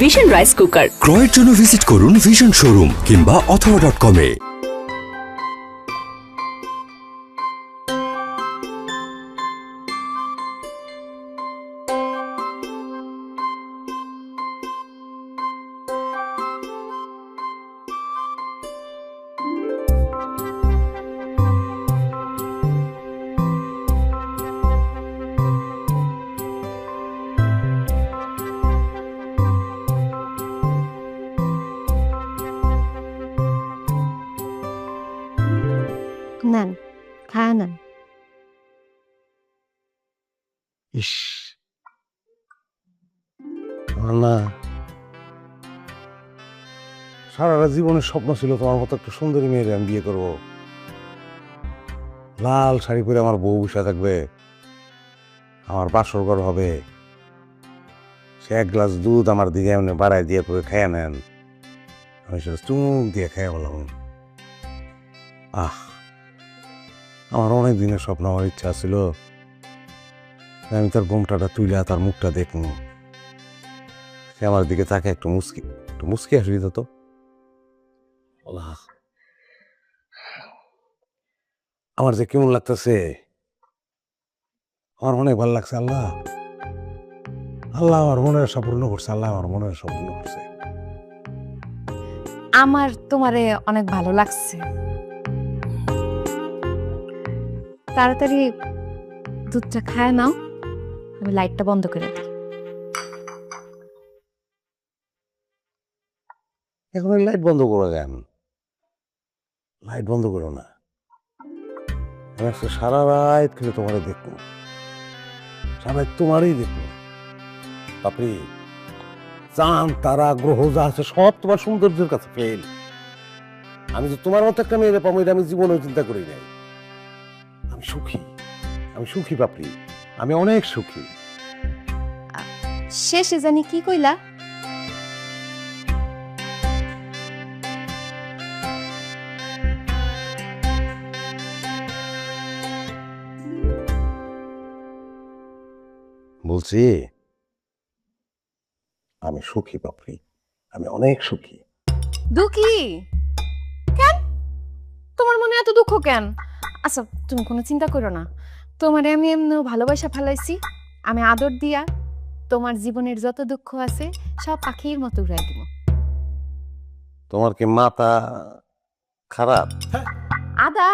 Vision rice cooker. ক্রয়ের জন্য visit করুন ভিশন শোরুম কিংবা অথবা.com-এ। নেন, খায়া নেন। ইস, আমার না সারাটা জীবনের স্বপ্ন ছিল তোমার মতো একটা সুন্দরী মেয়ের আমি বিয়ে করবো। লাল শাড়ি পরে আমার বউ বসে থাকবে, আমার বাসর ঘর হবে, সে এক গ্লাস দুধ আমার দিকে এমনি বাড়ায় দিয়ে করে খেয়ে নেন, আমি সেটা চুমুক দিয়ে খেয়ে বললাম। আমার অনেক দিনের স্বপ্ন, আমার ইচ্ছা ছিল আমি তার ঘোমটাটা তুইলা তার মুখটা দেখুন, সে আমার দিকে তাকে একটু মুস্কি আসবি তো। আমার যে কেমন লাগতেছে, আমার অনেক ভালো লাগছে। আল্লাহ আল্লাহ আমার মনের আশা পূর্ণ করছে, আল্লাহ আমার মনের আশা পূর্ণ করছে। আমার তোমারে অনেক ভালো লাগছে। তাড়াতাড়ি দুধটা খায় নাও, আমি লাইটটা বন্ধ করে দিই। এখন লাইট বন্ধ করে দেন, লাইট বন্ধ করো না। আমি আজকে সারা রাত খেলে তোমারে দেখবো, সারা রাত তোমারই দেখবো। তারপরে চাঁদ তারা গ্রহ যা আছে সব তোমার সৌন্দর্যের কাছে ফেল। আমি যে তোমার মতো একটা মেয়েরে পাবো এটা আমি জীবনে চিন্তা করি নাই। আমি সুখী, আমি সুখী পাপড়ি, আমি অনেক সুখী। শেষে জানি কি কইলা? বলছি আমি সুখী পাপড়ি, আমি অনেক সুখী। দুঃখী কেন? তোমার মনে এত দুঃখ কেন? আচ্ছা তুমি কোনো চিন্তা করো না, তোমারে আমি এমনি ভালোবাসা ফেলাইছি। আমি আদর দিয়া তোমার জীবনের যত দুঃখ আছে সব পাখির মতো উড়াই দিব। তোমার কি মাথা খারাপ? আদা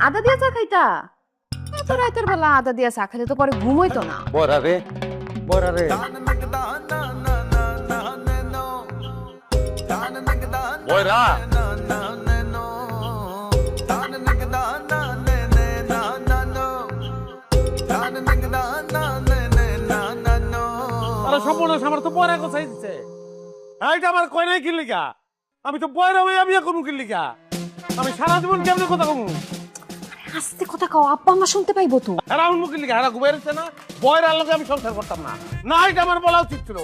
আদা দিয়া চা খাইতা? এত রাতের বেলা আদা দিয়া চা খাইলে তো পরে ঘুম হইতো না। বয়রা রে, বয়রা রে, বয়রা। আমার তো বয়রা কোথায় দিচ্ছে? এইটা আমার কয় নাই কিলিকা, আমি তো বয়রা হয়ে আমি এখন কিলিকা, আমি সারা জীবন কেমন কথা কমু? আস্তে কথা কও, আব্বা আম্মা শুনতে পাইবো তো। এরা উন্মুখ কিলিকা, এরা ঘুমাই রয়েছে না, বয়রার লোকে আমি সংসার করতাম না। না এটা আমার বলা উচিত ছিল,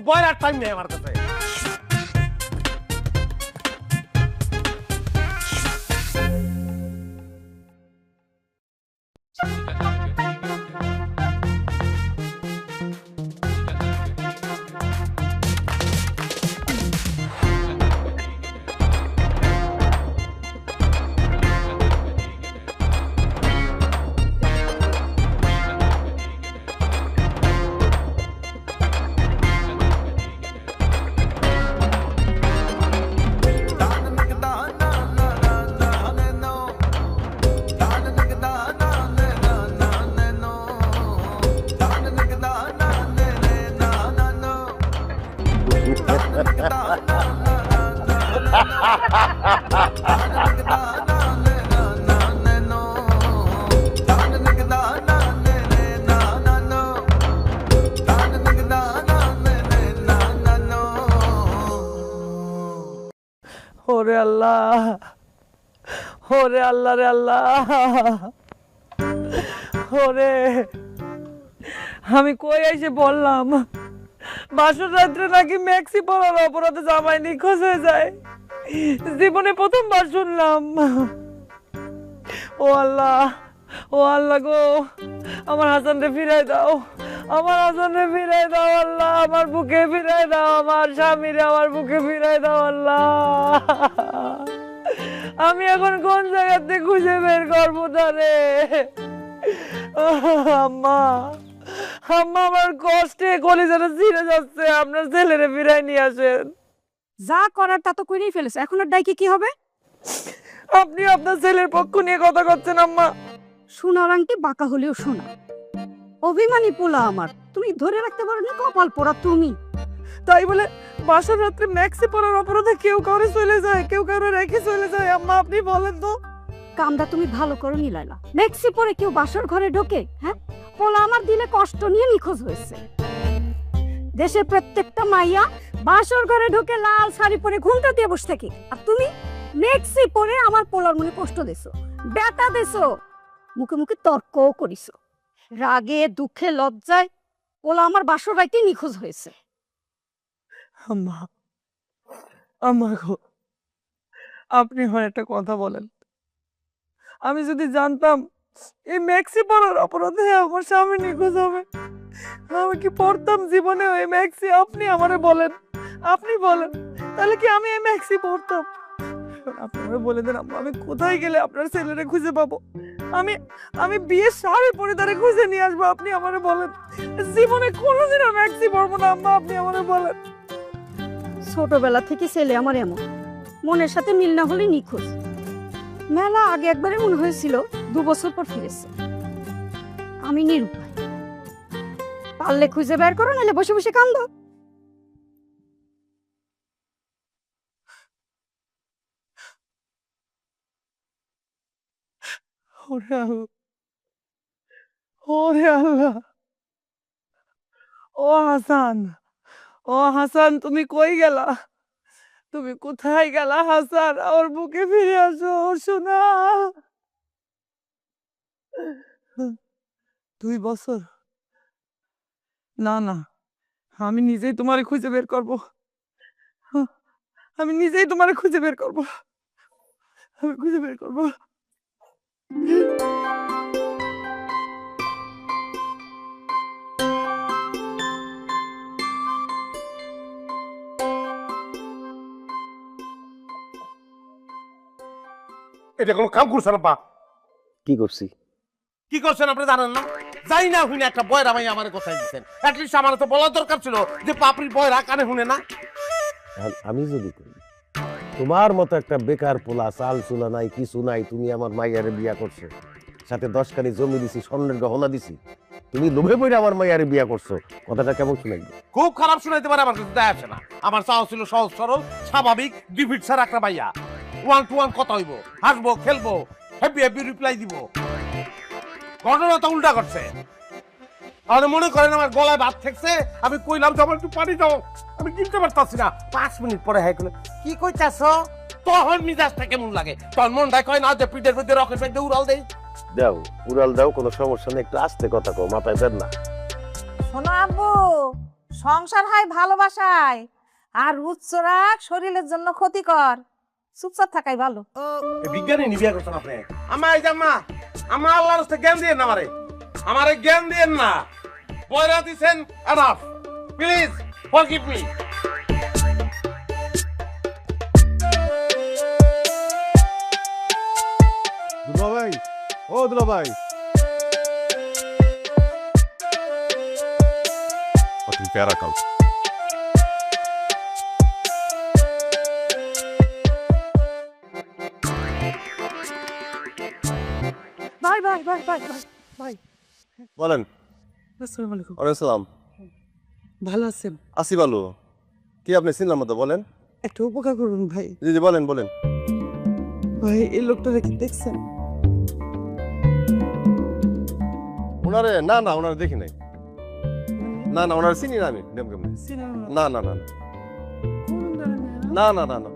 বয়রার টাইম নেই আমার কাছে। ওরে আল্লাহ, ওরে আল্লাহ রে আল্লাহ, ওরে আমি কই এসে বললাম বাসর রাত্রে নাকি ম্যাক্সি পরার অপরাধে জামাই নিখোঁজ হয়ে যায়। জীবনে প্রথমবার শুনলাম। ও আল্লাহ, ও আল্লাহ গো, আমার হাসানরে ফিরাই দাও, আমার হাসানে ফিরাই দাও আল্লাহ, আমার বুকে ফিরাই দাও, আমার স্বামীরে আমার বুকে ফিরাই দাও আল্লাহ। আমি এখন কোন জায়গাতে খুঁজে বের করবো তারে? আম্মা, আম্মা আমার কষ্টে কলিজাটা ছিঁড়ে যাচ্ছে, আপনার ছেলেরে ফিরাই নিয়ে আসেন। যা করার তা তো করেই ফেলেছে, এখন আর ডাইকে কি হবে? আপনি আপনার ছেলের পক্ষ নিয়ে কথা করছেন আম্মা। সোনার আংটি বাঁকা হলেও সোনা। অভিমানী পোলা আমার, তুমি ধরে রাখতে পারো না, কপাল পোড়া তুমি। তাই বলে বাসর রাত্রে ম্যাক্সি পরার অপরাধে কেউ কাউরে চলে যায়, কেউ কাউরে রেখে চলে যায়। আম্মা আপনি বলেন তো। কামটা তুমি ভালো করো নি লাইলা, মেক্সি পরে কেউ বাসর ঘরে ঢোকে? হ্যাঁ, পোলা আমার দিলে কষ্ট নিয়ে নিখোঁজ হয়েছে। দেশের প্রত্যেকটা মাইয়া বাসর ঘরে ঢোকে লাল শাড়ি পরে ঘুমটা দিয়ে বসে থাকে, আর তুমি মেক্সি পরে আমার পোলার মনে কষ্ট দিছো, ব্যথা দিছো, মুখে মুখে তর্কও করিছো। রাগে দুঃখে লজ্জায় পোলা আমার বাসর বাড়িতে নিখোঁজ হয়েছে। আম্মা, আম্মা গো, আপনি হয় একটা কথা বলেন। আমি যদি জানতাম এই ম্যাক্সি পরার অপরাধে আমার স্বামী নিখোঁজ হবে, আমি কি পড়তাম জীবনে ওই ম্যাক্সি? আপনি আমারে বলেন, আপনি বলেন, তাহলে কি আমি এই ম্যাক্সি পড়তাম? আপনি আমারে বলে দেন আম্মা, আমি কোথায় গেলে আপনার ছেলেরে খুঁজে পাবো? আমি বিয়ের শাড়ি পরে তারে খুঁজে নিয়ে আসবো। আপনি আমারে বলেন, জীবনে কোনোদিনও ম্যাক্সি পরবো না আম্মা, আপনি আমারে বলেন। ছোটবেলা থেকে ছেলে আমার এমন, মনের সাথে মিল না হলে নিখোঁজ। মেলা আগে একবারে মনে হয়েছিল, 2 বছর পর ফিরেছে। আমি নিরুপায়, পারলে খুঁজে বের করো, নাহলে বসে বসে কান্দো। ওরে আল্লাহ, ওরে আল্লাহ, ও হাসান, ও হাসান, তুমি কই গেলা? তুমি কোথায় গেলা হাসান? ওর বুকে ফিরে আসো সোনা। 2 বছর? না না, আমি নিজেই তোমারে খুঁজে বের করব, আমি নিজেই তোমারে খুঁজে বের করব, আমি খুঁজে বের করব। এটা কোনো কাম করছেন আপা? কি করছি? কি করছেন আপনি জানেন না? যাই না হুইনা একটা বয়রা ভাই আমার কথাই দিচ্ছেন। অ্যাটলিস্ট আমার তো বলার দরকার ছিল যে পাপড়ি বয়রা কানে শুনে না। আমি যদি করি, তোমার মতো একটা বেকার পোলা, চাল চুলা নাই, কিছু নাই, তুমি আমার মাইয়ারে বিয়া করছো, সাথে 10 খানি জমি দিছি, স্বর্ণের গহনা দিছি, তুমি লোভে পড়ে আমার মাইয়ারে বিয়া করছো, কথাটা কেমন শুনাইবে? খুব খারাপ শুনাইতে পারে, আমার কাছে দেয় আসে না। আমার চাওয়া ছিল সহজ সরল স্বাভাবিক 2 ফিট ছাড়া একটা ভাইয়া, 1 to 1 কথা হইব, হাসবো খেলবো, হ্যাপি হ্যাপি রিপ্লাই দিব। ঘটনা তো উল্টা করছে। আর মনে করেন আমার গলায় ভাত ঠেকছে, আমি কইলাম যে আমার একটু পানি দাও, আমি কিনতে পারতাছি না। 5 মিনিট পরে হ্যাঁ কইলো কি কইতাছ, তখন মিজাজটা কেমন লাগে, তখন মনটা কয় না যে পিঠের মধ্যে রকেট পেটে উড়াল দেই। দাও, উড়াল দাও, কোনো সমস্যা নেই, একটু আস্তে কথা কও, মাথায় দেন না। শোনো আব্বু, সংসার হয় ভালোবাসায়, আর উচ্চরাগ শরীরের জন্য ক্ষতিকর। চুপচাপ থাকাই ভালো। বিজ্ঞানী নিবিয়া করছেন আপনি? আমা এই যে আম্মা, আমা আল্লাহর রাস্তায় জ্ঞান দিয়েন না আমারে জ্ঞান দিয়েন না। বয়রা দিছেন, এনাফ, প্লিজ ফরগিভ মি। দুলা ভাই, ও দুলা ভাই, তুমি প্যারা খাও। ভাই ভাই ভাই ভাই ভাই ভাই, বলেন। আসসালামু আলাইকুম। ওয়ালাইকুম। ভালো আছেন? আসি ভালো। কি আপনি চিনলাম মতো বলেন। একটু উপকার করুন ভাই। জি জি বলেন বলেন। ভাই এই লোকটা দেখি দেখছেন? ওনারে না না ওনারে দেখি নাই। না না ওনারে চিনি না আমি। নেম কেমনে? না না না না না না না।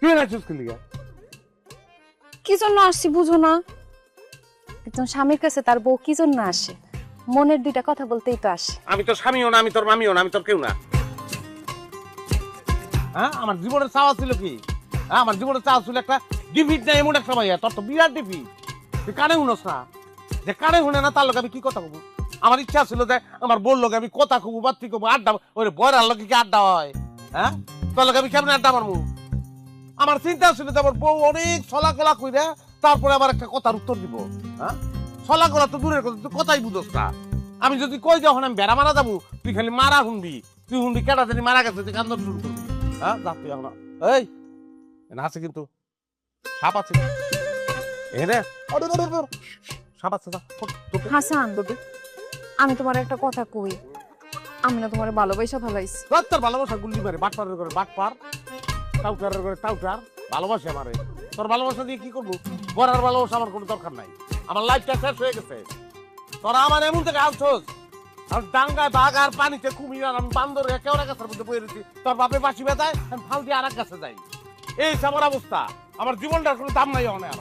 তুই নাচছিস কি লিগা? কি জন্য আসছি বুঝো না? একজন স্বামীর কাছে তার বউ কি জন্য আসে? মনের দুইটা কথা বলতেই তো আসে। আমি তোর স্বামীও না, আমি তোর মামিও না, আমি তোর কেউ না। হ্যাঁ, আমার জীবনের চাওয়া ছিল কি? হ্যাঁ, আমার জীবনের চাওয়া ছিল একটা ডিফিট না, এমন একটা ভাইয়া। তোর তো বিরাট ডিফিট। তুই কানে শুনোস না? যে কানে শুনে না তার লোক আমি কি কথা কব? আমার ইচ্ছা ছিল যে আমার বললো আমি কথা কব, বাত্তি কব, আড্ডা। ওরে বয়রার লোকে কি আড্ডা হয়? হ্যাঁ, তোর লোক আমি কেমন আড্ডা মারবো? আমার চিন্তা ছিল যে আমার বউ অনেক ছলাকলা কইরা তারপরে আবার একটা কথার উত্তর দিব। হ্যাঁ, ছলাকলা তো দূরের কথা, তুই কথাই বুঝোস না। আমি যদি কই যখন আমি বেড়া মারা যাবো, তুই খালি মারা শুনবি। তুই শুনবি কেটা জানি মারা গেছে, তুই কান্দন শুরু করবি। হ্যাঁ, যা তুই এখন। এই আছে কিন্তু সাপ আছে এখানে, সাপ আছে। হাসান, আমি তোমার একটা কথা কই, আমি না তোমার ভালোবাসা ভালাইছি। তোর ভালোবাসা গুল্লি মারে, বাটপারের করে বাটপার, টাউটারের করে টাউটার। ভালোবাসা মারে, তোর ভালোবাসা দিয়ে কি করবো? গড়ার ভালোবাসা আমার কোনো দরকার নাই। আমার লাইফটা শেষ হয়ে গেছে। তোরা আমার এমন থেকে আলছোস, আর ডাঙ্গায় বাঘ আর পানিতে কুমির আর আমি বান্দরে কেওড়া গাছের মধ্যে বয়ে রয়েছি। তোর বাপে বাসি বেতায়, আমি ফাল দিয়ে আর এক গাছে যাই। এই আমার অবস্থা। আমার জীবনটার কোনো দাম নাই অনেক।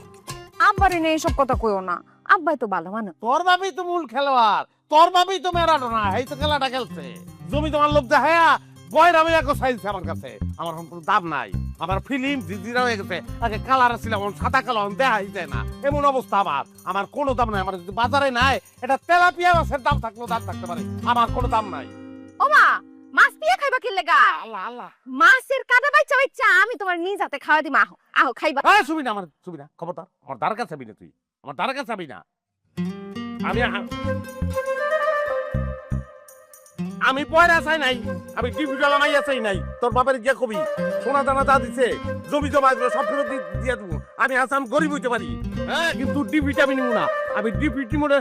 আব্বারে নিয়ে এইসব কথা কইও না, আব্বাই তো ভালো মানুষ। তোর বাপই তো মূল খেলোয়াড়, তোর বাপই তো ম্যারাডোনা। এই তো খেলাটা খেলছে। জমি তোমার লোক দেখায়া বয়রা আমি এক চাইছে আমার কাছে। আমার কোনো দাম নাই। আমার ফিল্ম জিজিরা হয়ে গেছে। আগে কালার ছিল, সাদা কালার দেখাই যায় না, এমন অবস্থা। আমার কোনো দাম নাই। আমার যদি বাজারে নাই, এটা তেলাপিয়া মাছের দাম থাকলেও দাম থাকতে পারে, আমার কোনো দাম নাই। ওমা, মাছ দিয়ে খাইবা কি লাগা? আল্লাহ আল্লাহ, মাছের কাদা বাইচা বাইচা আমি তোমার নিজ হাতে খাওয়া দিমা। আহো আহো খাইবা। হ্যাঁ, ছবি না, আমার ছবি না, খবরদার। আমার দ্বার কাছে না, তুই আমার দ্বার কাছে না। আমি পয়রা চাই নাই, আমি ডিপিটালা মাইয়া চাই নাই। তোর বাপের গিয়া কবি সোনা দানা যা দিছে, জমি জমা এগুলো সব ফেরত দিয়ে দেবো। আমি আসাম গরিব হইতে পারি, হ্যাঁ, কিন্তু ডিপিটা আমি নিব না। আমি ডিপিটি মনে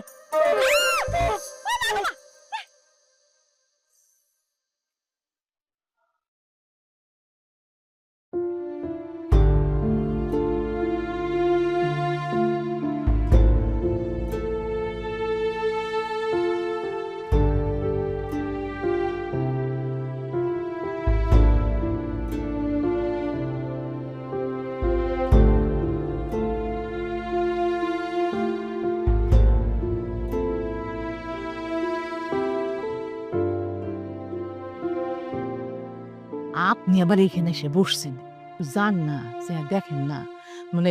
আপনি আবার এখানে এসে বসছেন, যান না, যে দেখেন না, মানে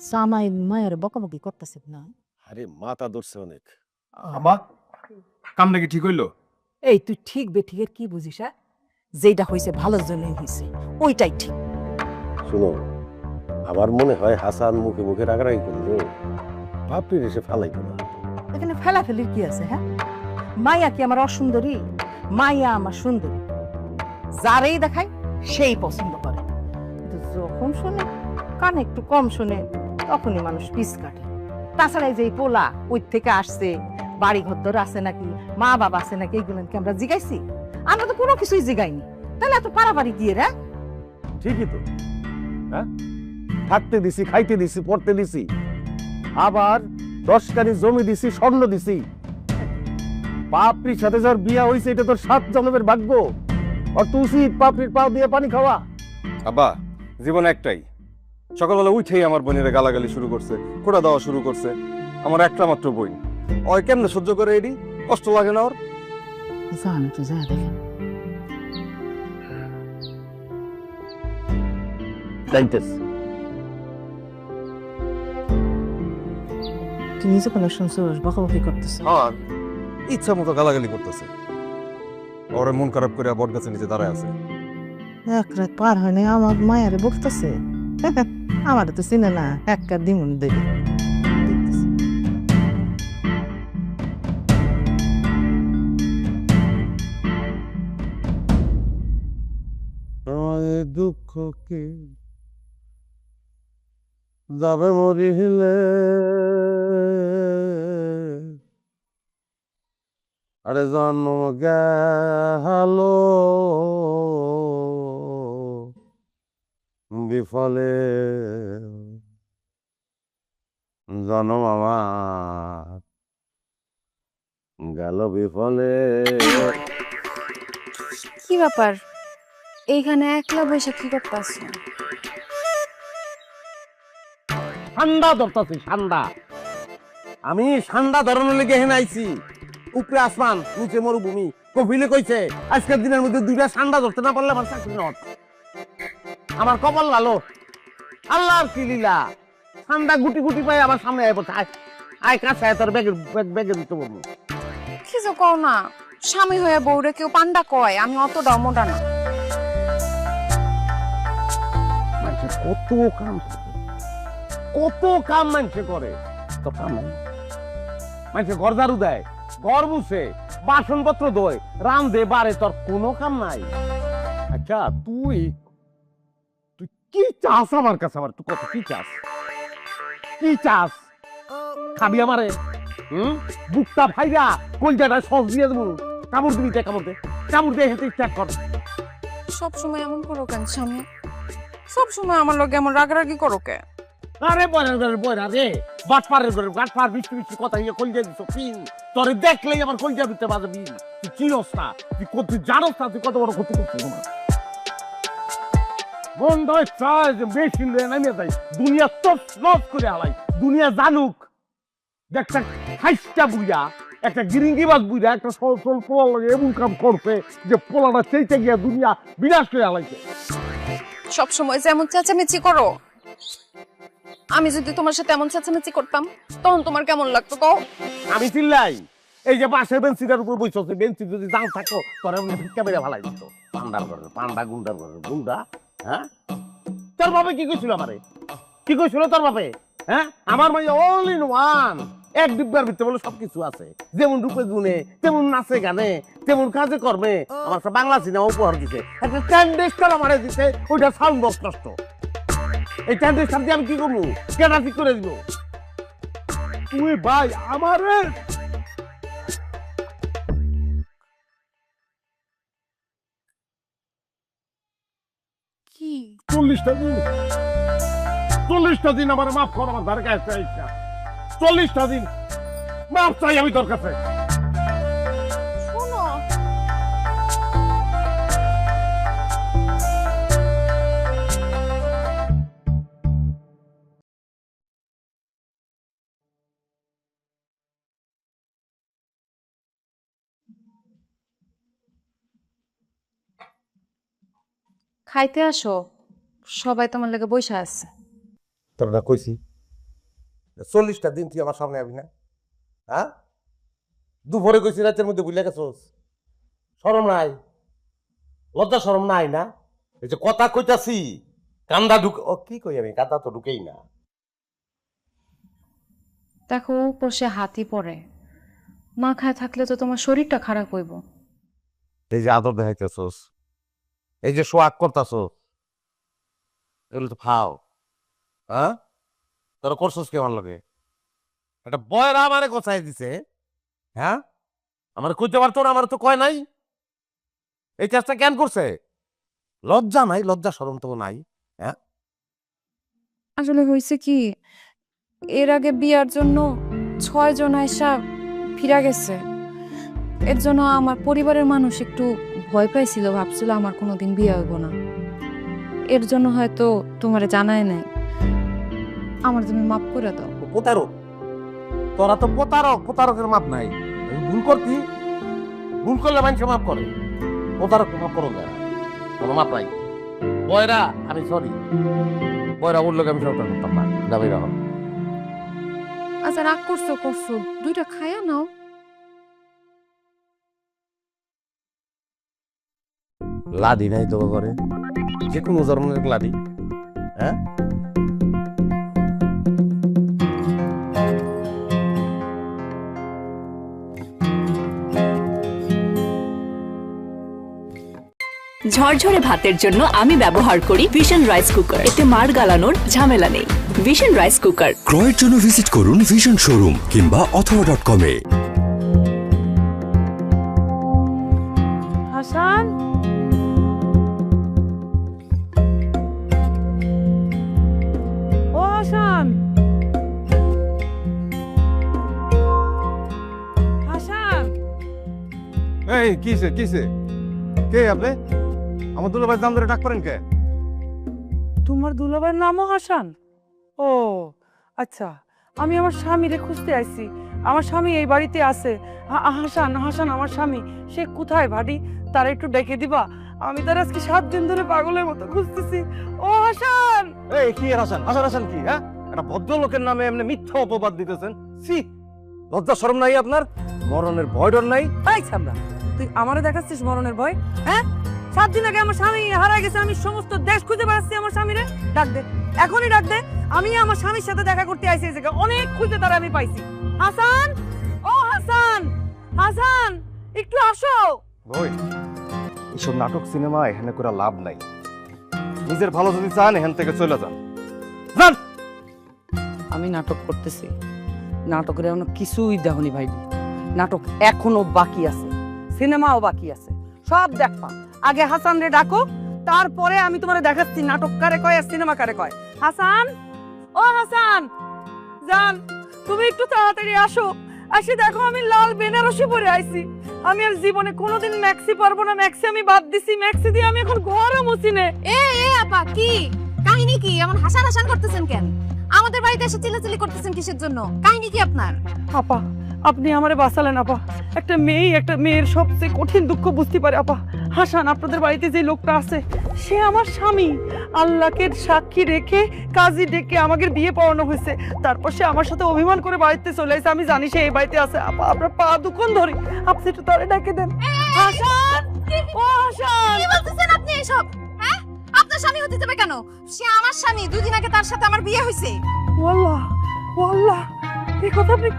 সামাই মায়ের বকাবকি করতেছেন না। আরে মাথা ধরছে অনেক। আম্মা, কামটা কি ঠিক হইলো? এই তুই ঠিক বেঠিকের কি বুঝিস? হ্যাঁ, যেটা হয়েছে ভালোর জন্যই হয়েছে, ওইটাই ঠিক। শুনো, আমার মনে হয় হাসান মুখে মুখে রাগারাগি করলো, বাপরে এসে ফালাইতো না। এখানে ফেলাফেলির কি আছে? হ্যাঁ, মাইয়া কি আমার অসুন্দরী? মাইয়া আমার সুন্দরী, যারেই দেখায় সেই পছন্দ করে। কিন্তু যখন শুনে কানে একটু কম শুনে, তখনই মানুষ পিছ কাটে। তাছাড়া এই যে এই পোলা ওই থেকে আসছে, বাড়ি ঘর আছে নাকি, মা বাবা আছে নাকি, এগুলো কি আমরা জিগাইছি? আমরা তো কোনো কিছুই জিগাইনি। তাহলে এত পারাপারি দিয়ে রে? ঠিকই তো, হ্যাঁ, থাকতে দিছি, খাইতে দিছি, পড়তে দিছি, আবার 10 কানি জমি দিছি, স্বর্ণ দিছি। পাপড়ির সাথে যার বিয়া হয়েছে, এটা তোর 7 জন্মের ভাগ্য। আর তুই উচিত পাপড়ির পাও দিয়ে পানি খাওয়া। আব্বা, জীবন একটাই। সকালবেলা উঠেই আমার বোনেরা গালাগালি শুরু করছে, খোঁড়া দেওয়া শুরু করছে। আমার একটা মাত্র বোন, ওই কেমনে সহ্য করে? এডি কষ্ট লাগে না ওর? জানো তো, যা দেখেন তুই নিজে কোনো শুনছো বকাবকি করতেছ? হ্যাঁ, ইচ্ছা মতো গালাগালি করতেছে। ওরে মন খারাপ করে বট গাছে নিচে দাঁড়ায় আছে। এক রাত পার হয় না, আমার মায়ারে বকতেছে। আমার তো চিনে না, এক কার দিমুন দেবে। দুঃখ কি যাবে মরিলে, আরে জন্ম গেল বিফলে, জন্ম আমার গেল বিফলে। কি ব্যাপার, এইখানে একলা বসে কি করতেছ? ঠান্ডা ধরতাছি ঠান্ডা। আমি ঠান্ডা ধরানোর লেগে হেন আইছি। উপরে আসমান নিচে মরুভূমি। কপিলে কইছে আজকের দিনের মধ্যে দুইটা ঠান্ডা ধরতে না পারলে আমার চাকরি নট। আমার কপাল লালো, আল্লাহর কি লীলা। ঠান্ডা গুটি গুটি পাই আমার সামনে আয় বলছে, আয় কাছে আয়, তোর ব্যাগে দিতে বলবো। কি যে কও না, স্বামী হয়ে বউরে কেউ পান্ডা কয়, আমি অতটা মোটা না। মানুষের কত কাম থাকে, কত কাম মানুষে করে, তো কাম নাই। মানুষের ঘর ঝাড়ু দেয়, ঘর মুছে, বাসনপত্র ধোয়, রান্ধে বাড়ে, তোর কোনো কাম নাই। আচ্ছা তুই তুই কি চাস আমার কাছে? আমার তুই কত কি চাস? কি চাস? খাবি আমারে? বুকটা ভাইরা কলজাটা সস দিয়ে দেবো। কামড় দিবি, কামড় দে, কামড় দিয়ে হেঁটে স্টার্ট কর। সব সময় এমন করো কেন স্বামী? সব সময় আমার লগে এমন রাগারাগি করো কে? আরে বয়রা রে, বাটপারের ঘরে বাটপার মিষ্টি মিষ্টি কথা ইয়ে কলজা দিছ পিন। তোরে দেখলেই আমার কলজা দিতে বাজবি। তুই চিনস না, তুই জানোস না তুই কত বড় ক্ষতি করছিস আমার। বন্ধ চায় যে মেশিন নামিয়ে দেয়, দুনিয়া তস নস করে হালাই। দুনিয়া জানুক একটা খাইস্টা বুইয়া, একটা গিরিঙ্গিবাজ বুইয়া, একটা সল পোলার লাগে এমন কাম করছে যে পোলাটা চাইতে গিয়া দুনিয়া বিনাশ করে হালাইছে। সব সময় যেমন চেঁচামেচি করো, আমি যদি তোমার সাথে এমন চেঁচামেচি করতাম তখন তোমার কেমন লাগতো কও? আমি চিল্লাই, এই যে পাশের বেঞ্চিটার উপর বসে বেঞ্চি যদি জাল থাকো তোর ভিক্ষা বেড়ে ভালাই দিত। পান্ডার ঘরে পান্ডা, গুন্ডার ঘরে গুন্ডা। হ্যাঁ, তোর বাপে কি কইছিল আমারে? কি কইছিল তোর বাপে? হ্যাঁ, আমার মাইয়া অল ইন ওয়ান, এক ডিব্বার ভিতরে বলে সবকিছু আছে। যেমন রূপে গুণে, তেমন নাচে গানে, তেমন কাজে কর্মে আমার সব বাংলা সিনেমা উপহার দিছে। একটা ট্যান্ডেস্টার আমারে দিছে, ওইটা সাউন্ড বক্স নষ্ট। এই ট্যান্ডেস্টার দিয়ে আমি কি করবো? কেনা ঠিক করে দিব? তুই ভাই আমারে কি 40টা দিন আমার মাফ কর। আমার ধারে কাছে 40টা দিন মাফ চাই আমি তোর কাছে। শোনো, খাইতে আসো, সবাই তোমার লাগে বইসা আছে। তোর না কইছি 40টা দিন তুই আমার সামনে আবি না? হ্যাঁ, দুপুরে কইছি রাতের মধ্যে ভুলে গেছোস? শরম নাই, লজ্জা শরম নাই না? এই যে কথা কইতাছি কান্দা ঢুক, ও কি কই আমি, কান্দা তো ঢুকেই না। দেখো উপর সে হাতি পড়ে, না খায় থাকলে তো তোমার শরীরটা খারাপ হইব। এই যে আদর দেখাইতেছোস, এই যে সোয়াগ করতাছোস, এগুলো তো ফাও। হ্যাঁ, তোরা করছোস কে আমার লগে? একটা বয়রা আমারে গোছাই দিছে। হ্যাঁ, আমার কইতে পারতো না, আমার তো কয় নাই। এই কাজটা কেন করছে? লজ্জা নাই, লজ্জা শরম তো নাই। হ্যাঁ, আসলে হয়েছে কি, এর আগে বিয়ার জন্য 6 জন আয়সা ফিরা গেছে। এর জন্য আমার পরিবারের মানুষ একটু ভয় পাইছিল, ভাবছিল আমার কোনোদিন বিয়ে হইব না। এর জন্য হয়তো তোমারে জানায় নাই। আমার তুমি মাফ করে দাও। প্রতারক, তোরা তো প্রতারক, প্রতারকের মাপ নাই। আমি ভুল করতি, ভুল করলে মানুষ মাফ করে, প্রতারক মাফ করো না, কোনো মাপ নাই। বয়রা আমি সরি, বয়রা ওর লোক আমি সবটা করতাম না, যাবে রাখো। আচ্ছা রাগ করছো করছো, দুইটা খায়া নাও। লাদি নাই তো করে, যে কোনো ধরনের লাদি। হ্যাঁ, ঝরঝরে ভাতের জন্য আমি ব্যবহার করি ভিশন রাইস কুকার। এতে মাড় গালানোর ঝামেলা নেই। ভিশন রাইস কুকার ক্রয়ের জন্য ভিজিট করুন ভিশন শোরুম কিংবা অথবা.com-এ। হাসান, ও হাসান, হাসান, এই কিসে কিসে কে আপনি? আমার দুলাভাই নাম ধরে ডাক করেন কে? তোমার দুলাভাইয়ের নামও হাসান? ও আচ্ছা, আমি আমার স্বামীরে খুঁজতে আইছি। আমার স্বামী এই বাড়িতে আছে। হাসান, হাসান আমার স্বামী। সে কোথায় ভাডি? তারা একটু ডেকে দিবা। আমি তার আজকে 7 দিন ধরে পাগলের মতো খুঁজতেছি। ও হাসান! এই কি হাসান হাসান হাসান কি? হ্যাঁ, একটা ভদ্রলোকের নামে এমনি মিথ্যা অপবাদ দিতেছেন। সি, লজ্জা শরম নাই আপনার? মরণের ভয় ডর নাই? এই ছাবড়া, তুই আমারে দেখাচ্ছিস মরণের ভয়? হ্যাঁ, 7 দিন আগে আমার স্বামী হারায় গেছে। আমি সমস্ত দেশ খুঁজে বেড়াচ্ছি আমার স্বামীরে। ডাক দে, এখনই ডাক দে। আমি আমার স্বামীর সাথে দেখা করতে আইছি এই জায়গায়। অনেক খুঁজে তারা আমি পাইছি। হাসান, ও হাসান, হাসান একটু আসো। ওই এইসব নাটক সিনেমা এখানে করে লাভ নাই। নিজের ভালো যদি চান এখান থেকে চলে যান। যান। আমি নাটক করতেছি, নাটকের এখনো কিছুই দেখনি ভাই। নাটক এখনো বাকি আছে, সিনেমাও বাকি আছে, সব দেখবা। আগে হাসান রে ডাকো, তারপরে আমি তোমারে দেখাচ্ছি নাটক কারে কয় আর সিনেমা কারে কয়। হাসান, ও হাসান, জান তুমি একটু তাড়াতাড়ি আসো। আসে দেখো আমি লাল বেনারসি পরে আইছি। আমি আর জীবনে কোনোদিন ম্যাক্সি পারবো না। ম্যাক্সি আমি বাদ দিছি। ম্যাক্সি দিয়ে আমি এখন ঘরও মুছি নে। এ আপা, কি কাহিনী? কি এমন হাসান হাসান করতেছেন কেন? আমাদের বাড়িতে এসে চিল্লাচিল্লি করতেছেন কিসের জন্য? কাহিনী কি আপনার? আপা, আপনি আমারে বাঁচালেন আপা। একটা মেয়ের সবচেয়ে কঠিন দুঃখ বুঝতে পারে আপা। হাসান, আপনাদের বাড়িতে যে লোকটা আছে সে আমার স্বামী। আল্লাহকে সাক্ষী রেখে কাজী ডেকে আমাকে বিয়ে পড়ানো হয়েছে। তারপর সে আমার সাথে অভিমান করে বাড়িতে চলে এসেছে। আমি জানি সে এই বাড়িতে আছে। আপা, আপনার পা দুখন ধরি, আপনি একটু তারে ডাকে দেন। হাসান, ও হাসান! কি বলতেছেন আপনি এসব? হ্যাঁ, আপনার স্বামী হতে যাবে কেন? সে আমার স্বামী। 2 দিন আগে তার সাথে আমার বিয়ে হয়েছে। ওয়াল্লাহ, ওয়াল্লাহ, এই কথা আপনি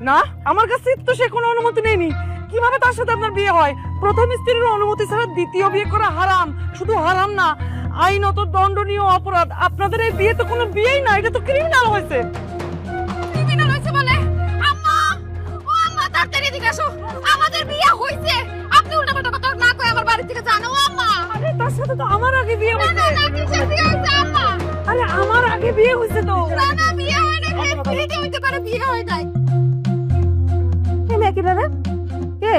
না, আমার কাছে তো সে কোনো অনুমতি নেয়নি। কিভাবে তার সাথে আপনার বিয়ে হয়? প্রথম স্ত্রীর অনুমতি ছাড়া দ্বিতীয় বিয়ে করা হারাম। শুধু হারাম না, আইনত দণ্ডনীয় অপরাধ। আপনাদের এই বিয়ে তো কোনো বিয়েই না, এটা তো ক্রিমিনাল হয়েছে। ক্রিমিনাল হয়েছে বলে? আম্মা, ও আম্মা, তাড়াতাড়ি এদিকে আসো। আমাদের বিয়ে হয়েছে। আপনি উল্টাপাল্টা কথা না কই আমার বাড়ি থেকে জানো। আম্মা, আরে তার সাথে তো আমার আগে বিয়ে না হয়েছে। না না, কিসের বিয়ে হয়েছে আম্মা? আরে আমার আগে বিয়ে হয়েছে তো। না না, বিয়ে হয় না। বিয়ে হইতে পারে, বিয়ে হয় নাই। মেয়ে কি রে? কে?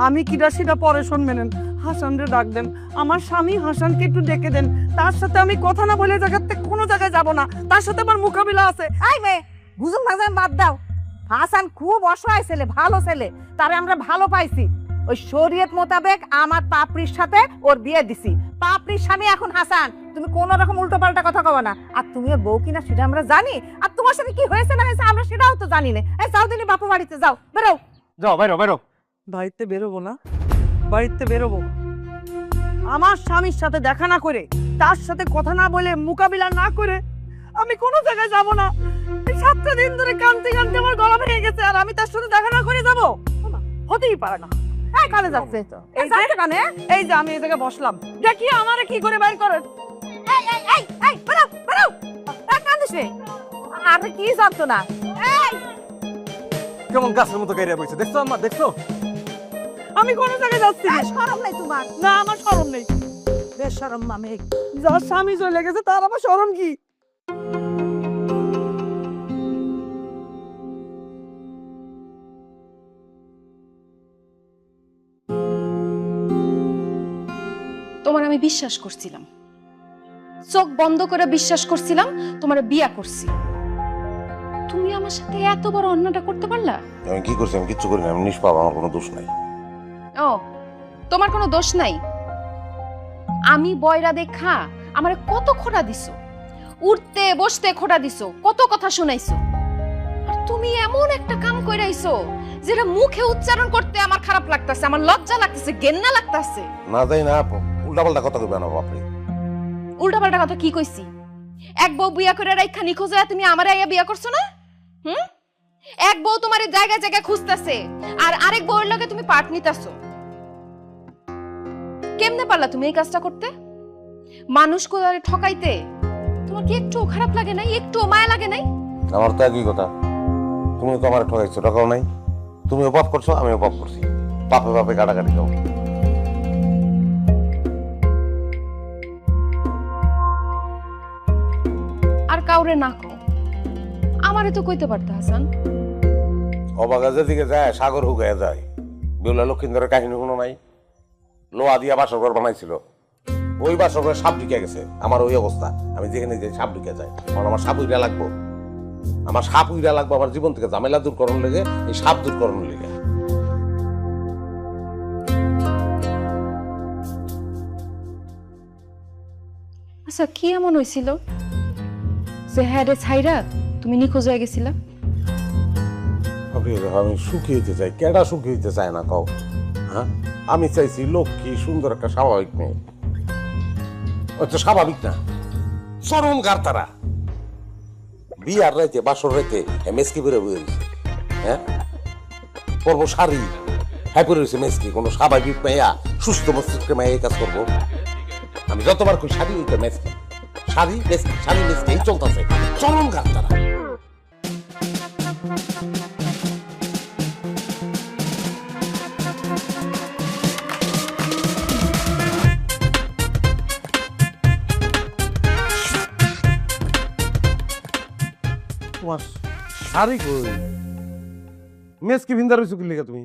আমি কিটা সেটা পরে শুনবেন। হাসানরে ডাক দেন। আমার স্বামী হাসানকে একটু ডেকে দেন। তার সাথে আমি কথা না বলে জায়গাতে কোনো জায়গায় যাব না। তার সাথে আমার মোকাবিলা আছে। এই মেয়ে, বুঝুন ভাজান বাদ দাও। হাসান খুব অসহায় ছেলে, ভালো ছেলে। তারে আমরা ভালো পাইছি। ওই শরীয়ত মোতাবেক আমার পাপড়ির সাথে ওর বিয়ে দিছি। পাপড়ির স্বামী এখন হাসান। তুমি কোন রকম উল্টো পাল্টা কথা কবে না। আর তুমি ওর বউ কিনা সেটা আমরা জানি। আর তোমার সাথে কি হয়েছে না হয়েছে আমরা সেটাও তো জানি না। এই যাও দিনি বাপু বাড়িতে যাও, বেরো। যাও, বাইরো বাইরো। বাড়িতে বেরোবো না, বাড়িতে বেরোবো। আমার স্বামীর সাথে দেখা না করে, তার সাথে কথা না বলে, মোকাবিলা না করে আমি কোনো জায়গায় যাব না। এই 7টা দিন ধরে কাঁদতে কাঁদতে আমার গলা ভেঙে গেছে। আর আমি তার সাথে দেখা না করে যাব? হতেই পারে না। এই কানে যাচ্ছে তো। এই যে কানে। এই যে আমি এই জায়গায় বসলাম, দেখি আমারে কি করে বাইর করেন। এই এই এই এই বেরো বেরো। এই কান্দিস রে। আরে কি জানতো না। এই কেমন গাছের মতো গাইরা বইছে, দেখছো আম্মা? দেখছো? আমি কোনো জায়গায় যাচ্ছি না। শরম নাই তোমার? না, আমার শরম নেই। বেশরম মামে। যার স্বামী চলে গেছে তার আবার শরম কি? তোমার আমি বিশ্বাস করছিলাম, চোখ বন্ধ করে বিশ্বাস করছিলাম তোমার বিয়া করছি। তুমি আমার সাথে এত বড় অন্যায়টা করতে পারলা? আমি কি করছি? আমি কিচ্ছু করি না, আমি নিষ্পাপ, আমার কোনো দোষ নাই। ও, তোমার কোনো দোষ নাই? আমি বয়রা দেখা আমারে কত খোঁটা দিছো, উঠতে বসতে খোঁটা দিছো, কত কথা শুনাইছো। আর তুমি এমন একটা কাম কইরাইছো যেটা মুখে উচ্চারণ করতে আমার খারাপ লাগতাছে, আমার লজ্জা লাগতেছে, ঘেন্না লাগতাছে। না যাই না, উল্টাপাল্টা কথা কইবে না বাপরে। উল্টাপাল্টা কথা কি কইছি? এক বউ বিয়া করে রাইখা নিখোঁজ হয়ে তুমি আমারে আইয়া বিয়া করছো না? এক বউ তোমার জায়গায় জায়গায় খুঁজতেছে, আর আরেক বউয়ের লগে তুমি পাট নিতাছো। কেমনে পারলা তুমি এই কাজটা করতে? মানুষ কোদারে ঠকাইতে তোমার কি একটু খারাপ লাগে নাই? একটু মায়া লাগে নাই? আমার তো একই কথা। তুমি তো আমার ঠকাইছো, টাকাও নাই। তুমিও পাপ করছো, আমিও পাপ করছি। পাপে পাপে কাটাকাটি দাও। আর কাউরে না কও, আমারে তো কইতে পারতে হাসান। অবাগা যেদিকে যায় সাগর হুগায় যায়। বেউলা লক্ষিন্দরের কাহিনী কোনো নাই? লোহা দিয়া বাসরঘর বানাইছিল, ওই বাসরঘরে সাপ ঢুকে গেছে। আমার ওই অবস্থা, আমি যেখানে যাই সাপ ঢুকে যায়। কারণ আমার সাপ উইরা লাগবো, আমার সাপ উইরা লাগবে আমার জীবন থেকে ঝামেলা দূর করার লেগে, এই সাপ দূর করানোর লেগে। আচ্ছা কি এমন হয়েছিল যে হ্যাঁ রে ছাইরা তুমি নিখোঁজ হয়ে গেছিলা? আমি সুখী হইতে চাই, কেডা সুখী হইতে চায় না কও? হ্যাঁ, আমি চাইছি লক্ষ্মী সুন্দর একটা স্বাভাবিক মেয়ে। ওই তো স্বাভাবিক না, চরম গারতারা। বিয়ার রাইতে বাসর রাইতে মেসকি বেড়ে বয়ে রয়েছে। হ্যাঁ, পরব শাড়ি হ্যাঁ পরে রয়েছে মেসকি। কোনো স্বাভাবিক মেয়া, সুস্থ মস্তিষ্কের মেয়ে এই কাজ করবো? আমি যতবার কই শাড়ি হইতে মেসকি, শাড়ি মেসকি, শাড়ি মেসকি, এই চলতেছে। চরম গারতারা। তোমার শাড়ি কই? মেসকি ভিন্দা রইছো কি লিখা তুমি?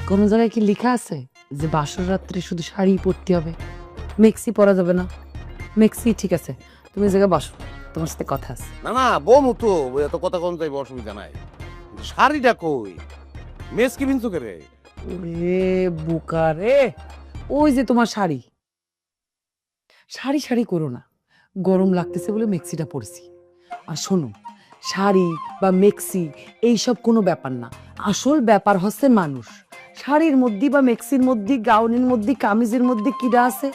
কোন জায়গায় কি লেখা আছে যে বাসর রাত্রে শুধু শাড়ি পরতে হবে, মেক্সি পরা যাবে না? মেক্সি ঠিক আছে, তুমি এই জায়গায় বসো, তোমার সাথে কথা আছে। না না, বমু তো এত কথা কোন যাইব, অসুবিধা নাই। শাড়িটা কই? মেসকি ভিনছো কে রে? ওরে বুকা রে, ওই যে তোমার শাড়ি। শাড়ি শাড়ি করো না, গরম লাগতেছে বলে মেক্সিটা পরছি। আর শোনো, শাড়ি বা মেক্সি এইসব কোনো ব্যাপার না, আসল ব্যাপার হচ্ছে মানুষ। শাড়ির মধ্যে বা মেক্সির মধ্যে, গাউনের মধ্যে, কামিজের মধ্যে কিরা আছে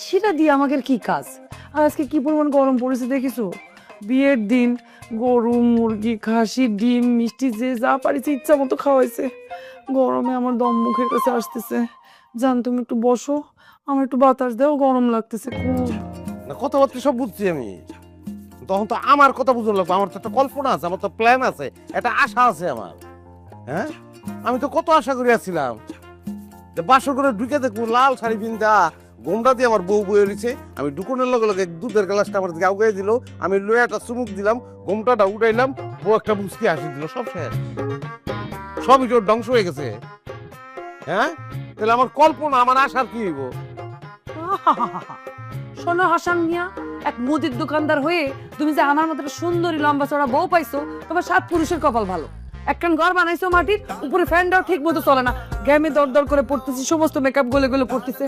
সেটা দিয়ে আমাদের কি কাজ? আর আজকে কি পরিমাণ গরম পড়েছে দেখিছো? বিয়ের দিন গরু, মুরগি, খাসি, ডিম, মিষ্টি যে যা পারিছে ইচ্ছা মতো খাওয়াইছে। গরমে আমার দম মুখের কাছে আসতেছে। জান তুমি একটু বসো, আমার একটু বাতাস দাও, গরম লাগতেছে খুব। না, কথাবার্তা সব বুঝছি আমি, তখন তো আমার কথা বুঝতে লাগবে। আমার তো একটা কল্পনা আছে, আমার তো প্ল্যান আছে, একটা আশা আছে আমার। হ্যাঁ, আমি তো কত আশা করে আসছিলাম যে বাসর করে ঢুকে দেখবো লাল শাড়ি পিন্দা গোমটা দিয়ে আমার বউ বয়ে রয়েছে। আমি ঢুকনের লগে লগে দুধের গ্লাসটা আমার দিকে আউগাই দিল, আমি লয়ে একটা চুমুক দিলাম, গোমটাটা উঠাইলাম, বউ একটা মুসকি হাসি দিল, সব শেষ। সবই তোর ধ্বংস হয়ে গেছে। হ্যাঁ, তাহলে আমার কল্পনা, আমার আশার কি হইব? শোনো হাসান মিয়া, এক মুদির দোকানদার হয়ে তুমি যে আমার মতো একটা সুন্দরী লম্বা চড়া বউ পাইছো, তোমার 7 পুরুষের কপাল ভালো। একখান ঘর বানাইছো মাটির উপরে, ফ্যানটাও ঠিক মতো চলে না, গ্যামে দর দর করে পড়তেছি, সমস্ত মেকআপ গলে গলে পড়তেছে।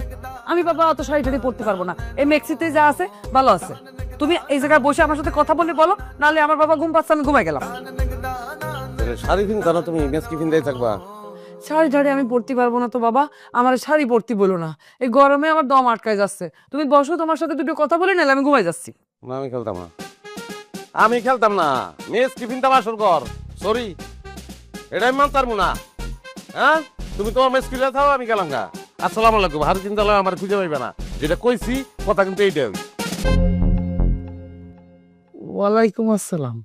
আমি বাবা অত শাড়ি টাড়ি পড়তে পারবো না, এই মেক্সিতে যা আছে ভালো আছে। তুমি এই জায়গায় বসে আমার সাথে কথা বলে বলো, নাহলে আমার বাবা ঘুম পাচ্ছে, আমি ঘুমাই গেলাম। শাড়ি পিন্দা না, তুমি মেসকি পিন্দাই থাকবা? শাড়ি টাড়ি আমি পরতে পারবো না তো বাবা, আমার শাড়ি পরতে বলো না, এই গরমে আমার দম আটকায় যাচ্ছে। তুমি বসো, তোমার সাথে দুটো কথা বলে নাহলে আমি ঘুমাই যাচ্ছি। না, আমি খেলতাম না, আমি খেলতাম না। মেসকি পিন্দা বাসর কর, সরি, এটাই মানতাম না। হ্যাঁ, তুমি তোমার মেসকি থাও, আমি গেলাম গা। আসসালামু আলাইকুম। হার চিন্তা আমার খুঁজে পাইবে না, যেটা কইছি কথা কিন্তু এইটাই। ওয়ালাইকুম আসসালাম।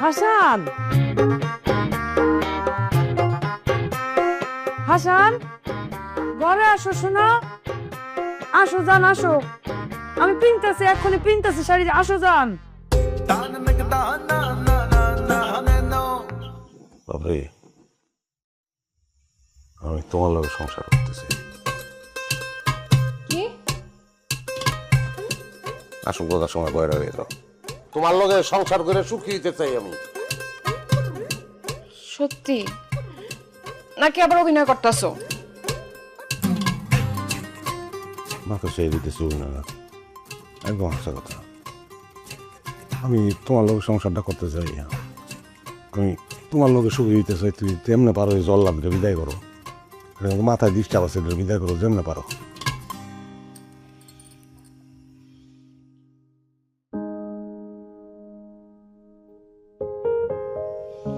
হাসান, হাসান ঘরে আসো, শোনো, আসো জান, আসো, আমি পিনতাছি, এক্ষুনি পিনতাছি শাড়ি, আসো জান। বাবরে, আমি তোমার লগে সংসার করতেছি। কি? আসল কথার সময় বয়রা হয়ে যাও। তোমার লগে সংসার করে সুখী হইতে চাই আমি। সত্যি নাকি আবার অভিনয় করতেছো? মাকে সেই দিতেছি না, একদম হাসা কথা। আমি তোমার লগে সংসারটা করতে চাই, আমি তোমার লগে সুখী হইতে চাই। তুই তেমনে পারো, জল লাগলে বিদায় করো, মাথায় ডিস্টার্ব আছে, বিদায় করো যেমনে পারো।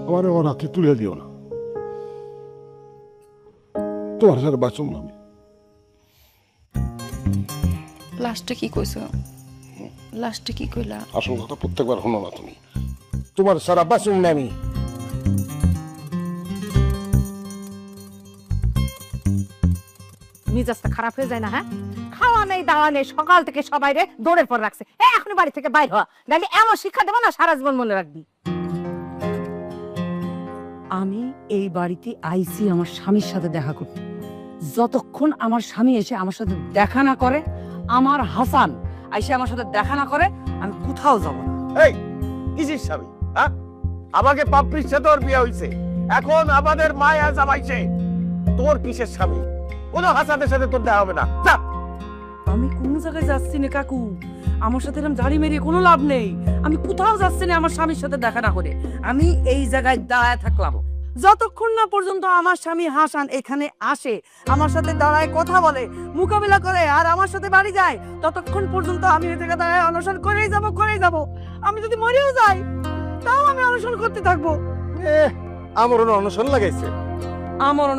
আমার আমার হাতে তুলে দিও না, তোমার সাথে বাঁচুম না আমি। লাস্টে কি কইছো? লাস্টে কি কইলা? আসল কথা প্রত্যেকবার হলো না তুমি, তোমার সারা বাঁচুম না আমি। মিজাজটা খারাপ হয়ে যায় না? হ্যাঁ, খাওয়া নেই দাওয়া নেই, সকাল থেকে সবাই রে দৌড়ের পর রাখছে। এখনই বাড়ি থেকে বাইর হওয়া, নাহলে এমন শিক্ষা দেবো না সারা জীবন মনে রাখবি। আমি এই বাড়িতে আইছি আমার স্বামীর সাথে দেখা করতে, যতক্ষণ আমার স্বামী এসে আমার সাথে দেখা না করে, আমার হাসান এসে আমার সাথে দেখা না করে, আমি কোথাও যাব না। এই কিসের স্বামী? হ্যাঁ, আমাকে পাপড়ির সাথে ওর বিয়ে হইছে, এখন আমাদের মায়া জামাইছে। তোর কিসের স্বামী? কোনো হাসানের সাথে তোর দেখা হবে না, যা। আমি কোন জায়গায় যাচ্ছি না কাকু, আমার সাথে এরকম ঝাড়ি মেরিয়ে কোনো লাভ নেই। আমি কোথাও যাচ্ছি না আমার স্বামীর সাথে দেখা না করে। আমি এই জায়গায় দাঁড়ায় থাকলাম যতক্ষণ না পর্যন্ত আমার স্বামী হাসান এখানে আসে, আমার সাথে দাঁড়ায় কথা বলে, মোকাবিলা করে, আর আমার সাথে বাড়ি যায়, ততক্ষণ পর্যন্ত আমি এই জায়গায় দাঁড়ায় অনশন করেই যাব। আমি যদি মরেও যাই তাও আমি অনশন করতে থাকবো। আমারও অনশন লাগাইছে। আমরণ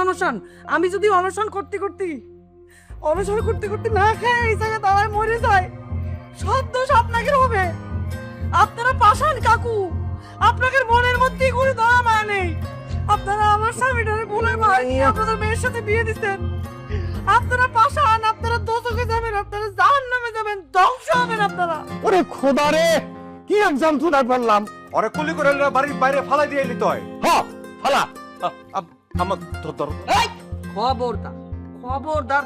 অনশন। আমি যদি অনশন করতে না খাই এই জায়গায় দাঁড়ায় মরে যায়, সব দোষ আপনাদের হবে। আপনারা পাষাণ কাকু, আপনাদের মনের মধ্যে কোনো দয়া মায়া নেই। আপনারা আমার স্বামীটারে ভুলে আপনাদের মেয়ের সাথে বিয়ে দিচ্ছেন। আপনারা পাষাণ, আপনারা দোজখে যাবেন, আপনারা জাহান্নামে যাবেন, ধ্বংস হবেন আপনারা। ওরে খোদা রে, কি একদম শুনাই পারলাম। ওরে কুলি করে বাড়ির বাইরে ফালাই দিয়ে নিতে হয়। হ্যাঁ, ফালা। আমার ধর। খবরদার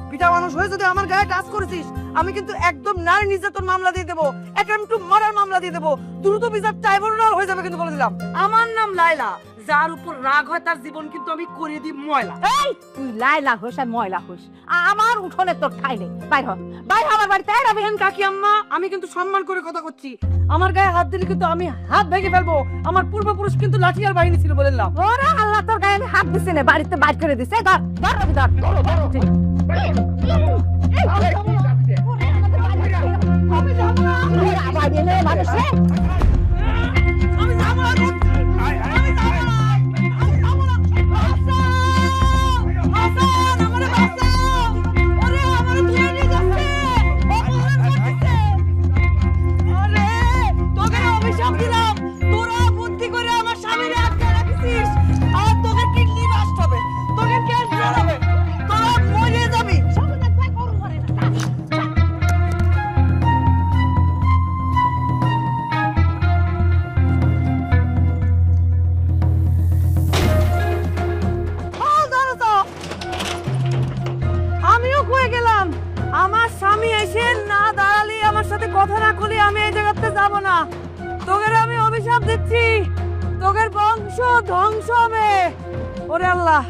পিতা মানুষ হয়ে যদি আমার গায়ে টাচ করেছিস, আমি কিন্তু একদম নারী নির্যাতন মামলা দিয়ে দেবো, অ্যাটেম্পট টু মার্ডার মামলা দিয়ে দেবো, দ্রুত বিচার ট্রাইব্যুনাল হয়ে যাবে কিন্তু বলে দিলাম। আমার নাম লায়লা, যার উপর রাগ হয় তার জীবন কিন্তু আমি করে দিই ময়লা। এই তুই লাইলা হোস আর ময়লা হোস, আমার উঠোনে তোর ঠাই নেই। বাইর হ আমার বাড়িতে। বেহেন কাকি আম্মা, আমি কিন্তু সম্মান করে কথা করছি। আমার গায়ে হাত দিলে কিন্তু আমি হাত ভেঙে ফেলবো। আমার পূর্বপুরুষ কিন্তু লাঠিয়ার বাহিনী ছিল বললাম। ওরে আল্লাহ, তোর গায়ে আমি হাত দিছি না, বাড়িতে বাইর করে দিছে। ধর ধর আমি ধর। আমি যাব না। আবার এলে মানুষে আমি যাব না। আমিও কয়ে গেলাম, আমার স্বামী এসে না দাঁড়ালে, আমার সাথে কথা না বলি, আমি এই জায়গাতে যাব না। তোদের আমি অভিশাপ দিচ্ছি, তোদের বংশ ধ্বংস হবে। ওরে আল্লাহ,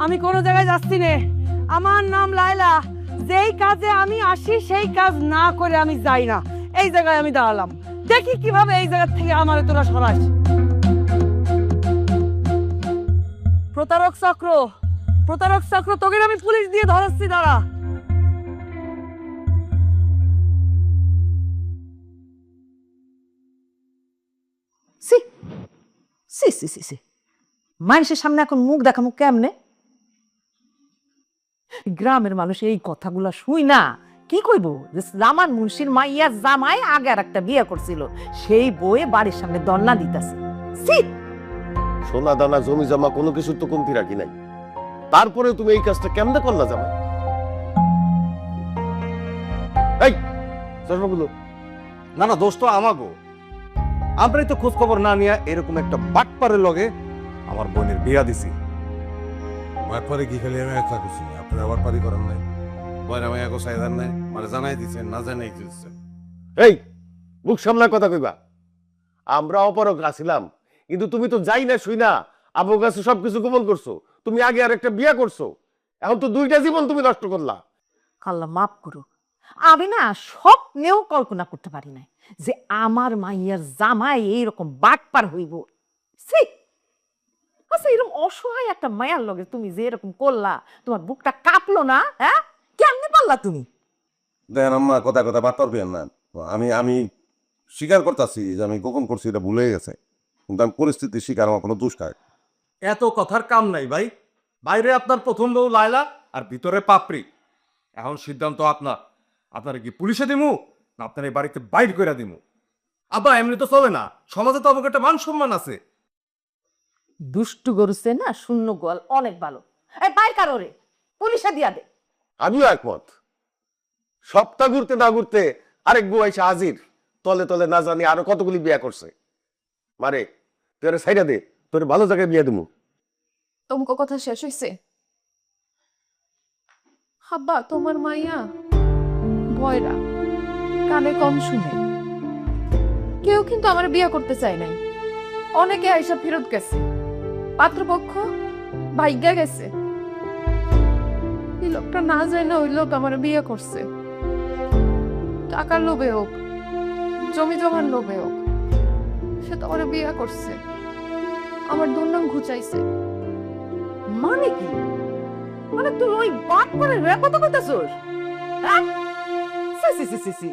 আমি কোনো জায়গায় যাচ্ছি না। আমার নাম লায়লা, যেই কাজে আমি আসি সেই কাজ না করে আমি যাই না। এই জায়গায় আমি দাঁড়ালাম, দেখি কিভাবে এই জায়গা থেকে আমার তোরা সরাস। প্রতারক চক্র, তোকে আমি পুলিশ দিয়ে ধরাচ্ছি, দাঁড়া। সি সি সি সি সি মানুষের সামনে এখন মুখ দেখামু কেমনে? গ্রামের মানুষ এই কথাগুলা শুই না কি কইব যে জামান মুন্সির মাইয়া জামাই আগে আর একটা বিয়ে করছিল, সেই বয়ে বাড়ির সামনে দন্না দিতেছে। সি, সোনা দানা জমি জমা কোনো কিছু তো কমতি রাখি নাই, তারপরে তুমি এই কাজটা কেমনে করলা জামাই? এই চশমাগুলো। না না, দোষ তো আমাগো। আমরাই তো খোঁজ খবর না নিয়ে এরকম একটা বাটপারের লগে আমার বোনের বিয়া দিছি। বাটপারে কি খালি আমি একলা করছি, আপনারা বাটপারি করেন নাই? বয়রা আমি এক সাইদার নাই, মানে জানাই দিচ্ছেন, না জানাই দিচ্ছেন। এই মুখ সামলা কথা কইবা। আমরা অপরক আছিলাম, কিন্তু তুমি তো যাই না শুই না আবু কাছে সবকিছু গোপন করছো। তুমি আগে আর একটা বিয়া করছো, এখন তো দুইটা জীবন তুমি নষ্ট করলা। আল্লাহ মাফ করো, আমি না স্বপ্নেও কল্পনা করতে পারি নাই যে আমার মাইয়ার জামাই এইরকম বাটপার হইব। সি, আচ্ছা এরকম অসহায় একটা মায়ার লগে তুমি যে এরকম করলা, তোমার বুকটা কাঁপলো না? হ্যাঁ, কেমনে পারলা তুমি? দেখেন আম্মা, কথা বাটপার পেন না। আমি স্বীকার করতেছি যে আমি গোপন করছি, এটা ভুলে গেছে, কিন্তু আমি পরিস্থিতির শিকার, আমার কোনো দোষ নাই। এত কথার কাম নাই ভাই। বাইরে আপনার প্রথম বউ লায়লা আর ভিতরে পাপড়ি। এখন সিদ্ধান্ত আপনার। আপনারা কি পুলিশে দিমু না আপনার এই বাড়িতে বাইর করে দিমু? আব্বা এমনি তো চলে না, সমাজে তো আমাকে একটা মান সম্মান আছে। দুষ্টু গরুছে না শূন্য গোয়াল অনেক ভালো। এই বাইর কারো রে, পুলিশে দিয়া দে। আমিও একমত। সপ্তাহ ঘুরতে না ঘুরতে আরেক বউ এসে হাজির, তলে তলে না জানি আরো কতগুলি বিয়া করছে। মারে তুই সাইডা দে, তোর ভালো জায়গায় বিয়ে দিমু। তোমাকে কথা শেষ হইছে? হাব্বা তোমার মাইয়া বয়রা, কানে কম শুনে। কেউ কিন্তু আমার বিয়ে করতে চায় নাই। অনেকে আইসা ফেরত গেছে, পাত্রপক্ষ ভাগ্যা গেছে। এই লোকটা না যায় না ওই লোক আমার বিয়ে করছে, টাকার লোভে হোক, জমি জমার লোভে হোক, সে তো আমার বিয়ে করছে, আমার দুর্নাম ঘুচাইছে। মানে কি? মানে তুই ওই বাট করে রে কথা কইতাছস? হ্যাঁ? সি সি সি সি সি।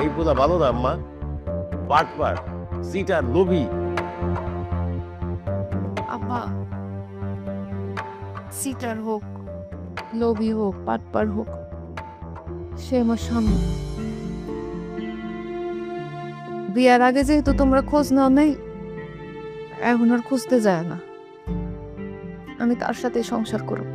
এই পোলা ভালো না আম্মা, পাট সিটার লোভী। আব্বা, সিটার হোক, লোভী হোক, পাটপার হোক, সে আমার স্বামী। বিয়ার আগে যেহেতু তোমরা খোঁজ নাও নাই, এখন আর খুঁজতে যায় না। আমি তার সাথে সংসার করব।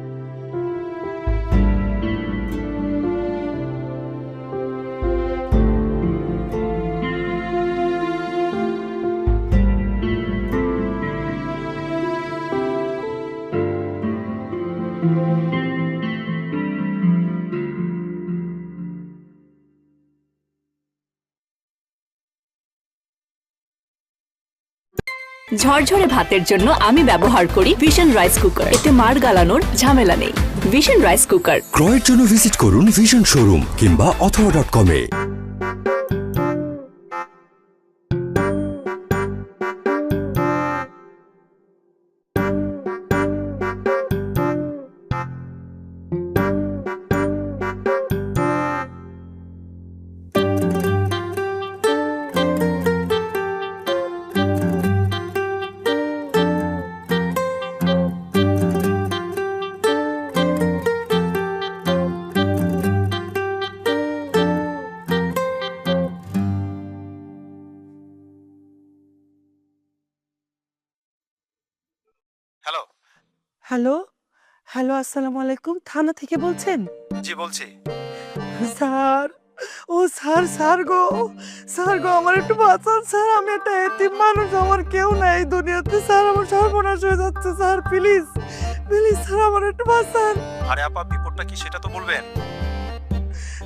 ঝরঝরে ভাতের জন্য আমি ব্যবহার করি ভিশন রাইস কুকার। এতে মাড় গালানোর ঝামেলা নেই। ভিশন রাইস কুকার ক্রয়ের জন্য ভিজিট করুন ভিশন শোরুম কিংবা অথবা.com-এ। হ্যালো। হ্যালো, হ্যালো, আসসালামু আলাইকুম। থানা থেকে বলছেন? জি বলছি। স্যার, ও স্যার, স্যার গো আমার একটু বাঁচান স্যার। আমি একটা এতিম মানুষ, আমার কেউ নাই এই দুনিয়াতে স্যার। আমার সর্বনাশ হয়ে যাচ্ছে স্যার, প্লিজ প্লিজ স্যার আমার একটু বাঁচান। আরে আপা, বিপদটা কি সেটা তো বলবেন।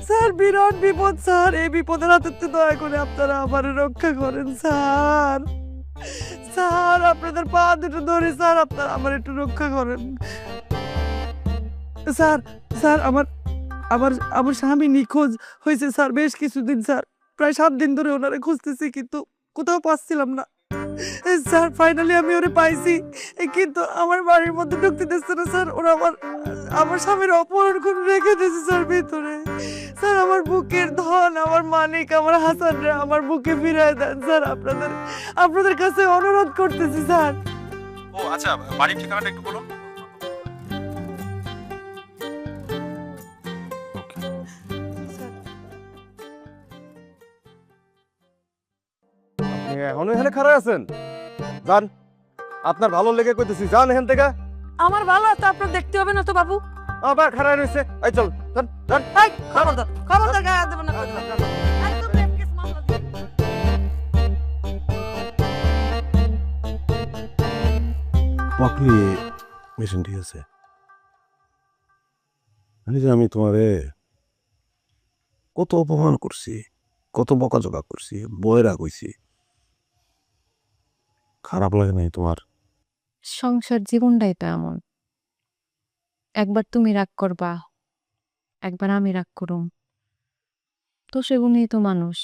স্যার বিরাট বিপদ স্যার, এই বিপদের হাতে দয়া করে আপনারা আমার রক্ষা করেন স্যার। স্যার আপনাদের পা দুটো ধরে স্যার, আপনারা আমার একটু রক্ষা করেন স্যার। স্যার আমার আমার আমার স্বামী নিখোঁজ হয়েছে স্যার বেশ কিছুদিন স্যার। প্রায় 7 দিন ধরে ওনারে খুঁজতেছি, কিন্তু কোথাও পাচ্ছিলাম না স্যার। ফাইনালি আমি ওরে পাইছি, কিন্তু আমার বাড়ির মধ্যে ঢুকতে দিচ্ছে না স্যার। ওরা আমার স্বামীর অপহরণ করে রেখে দিয়েছে স্যার ভিতরে। স্যার আমার বুকের ধন, আমার মানিক, আমার হাসান রে আমার বুকে ফিরায় দেন স্যার। আপনাদের কাছে অনুরোধ করতেছি স্যার। ও আচ্ছা, বাড়ির ঠিকানাটা একটু বলুন। আপনি এখনো এখানে খাড়া আছেন? যান, আপনার ভালো লেগে কইতেছি, যান এখান থেকে। আমার ভালো তো আপনার দেখতে হবে না তো বাবু। আবার খাড়া রয়েছে, এই চল যান যান। খবরদার গায়ে হাত দেবেন না। একদম রেপ কেস মামলা দিন। পাকড়ি মেশিন ঠিক আছে। আমি তোমারে কত অপমান করছি, কত বকাঝকা করছি, বয়রা কইছি, খারাপ লাগে নাই তোমার? সংসার জীবনটাই তো এমন, একবার তুমি রাগ করবা, একবার আমি রাগ করুম, তো সেগুলোই তো মানুষ।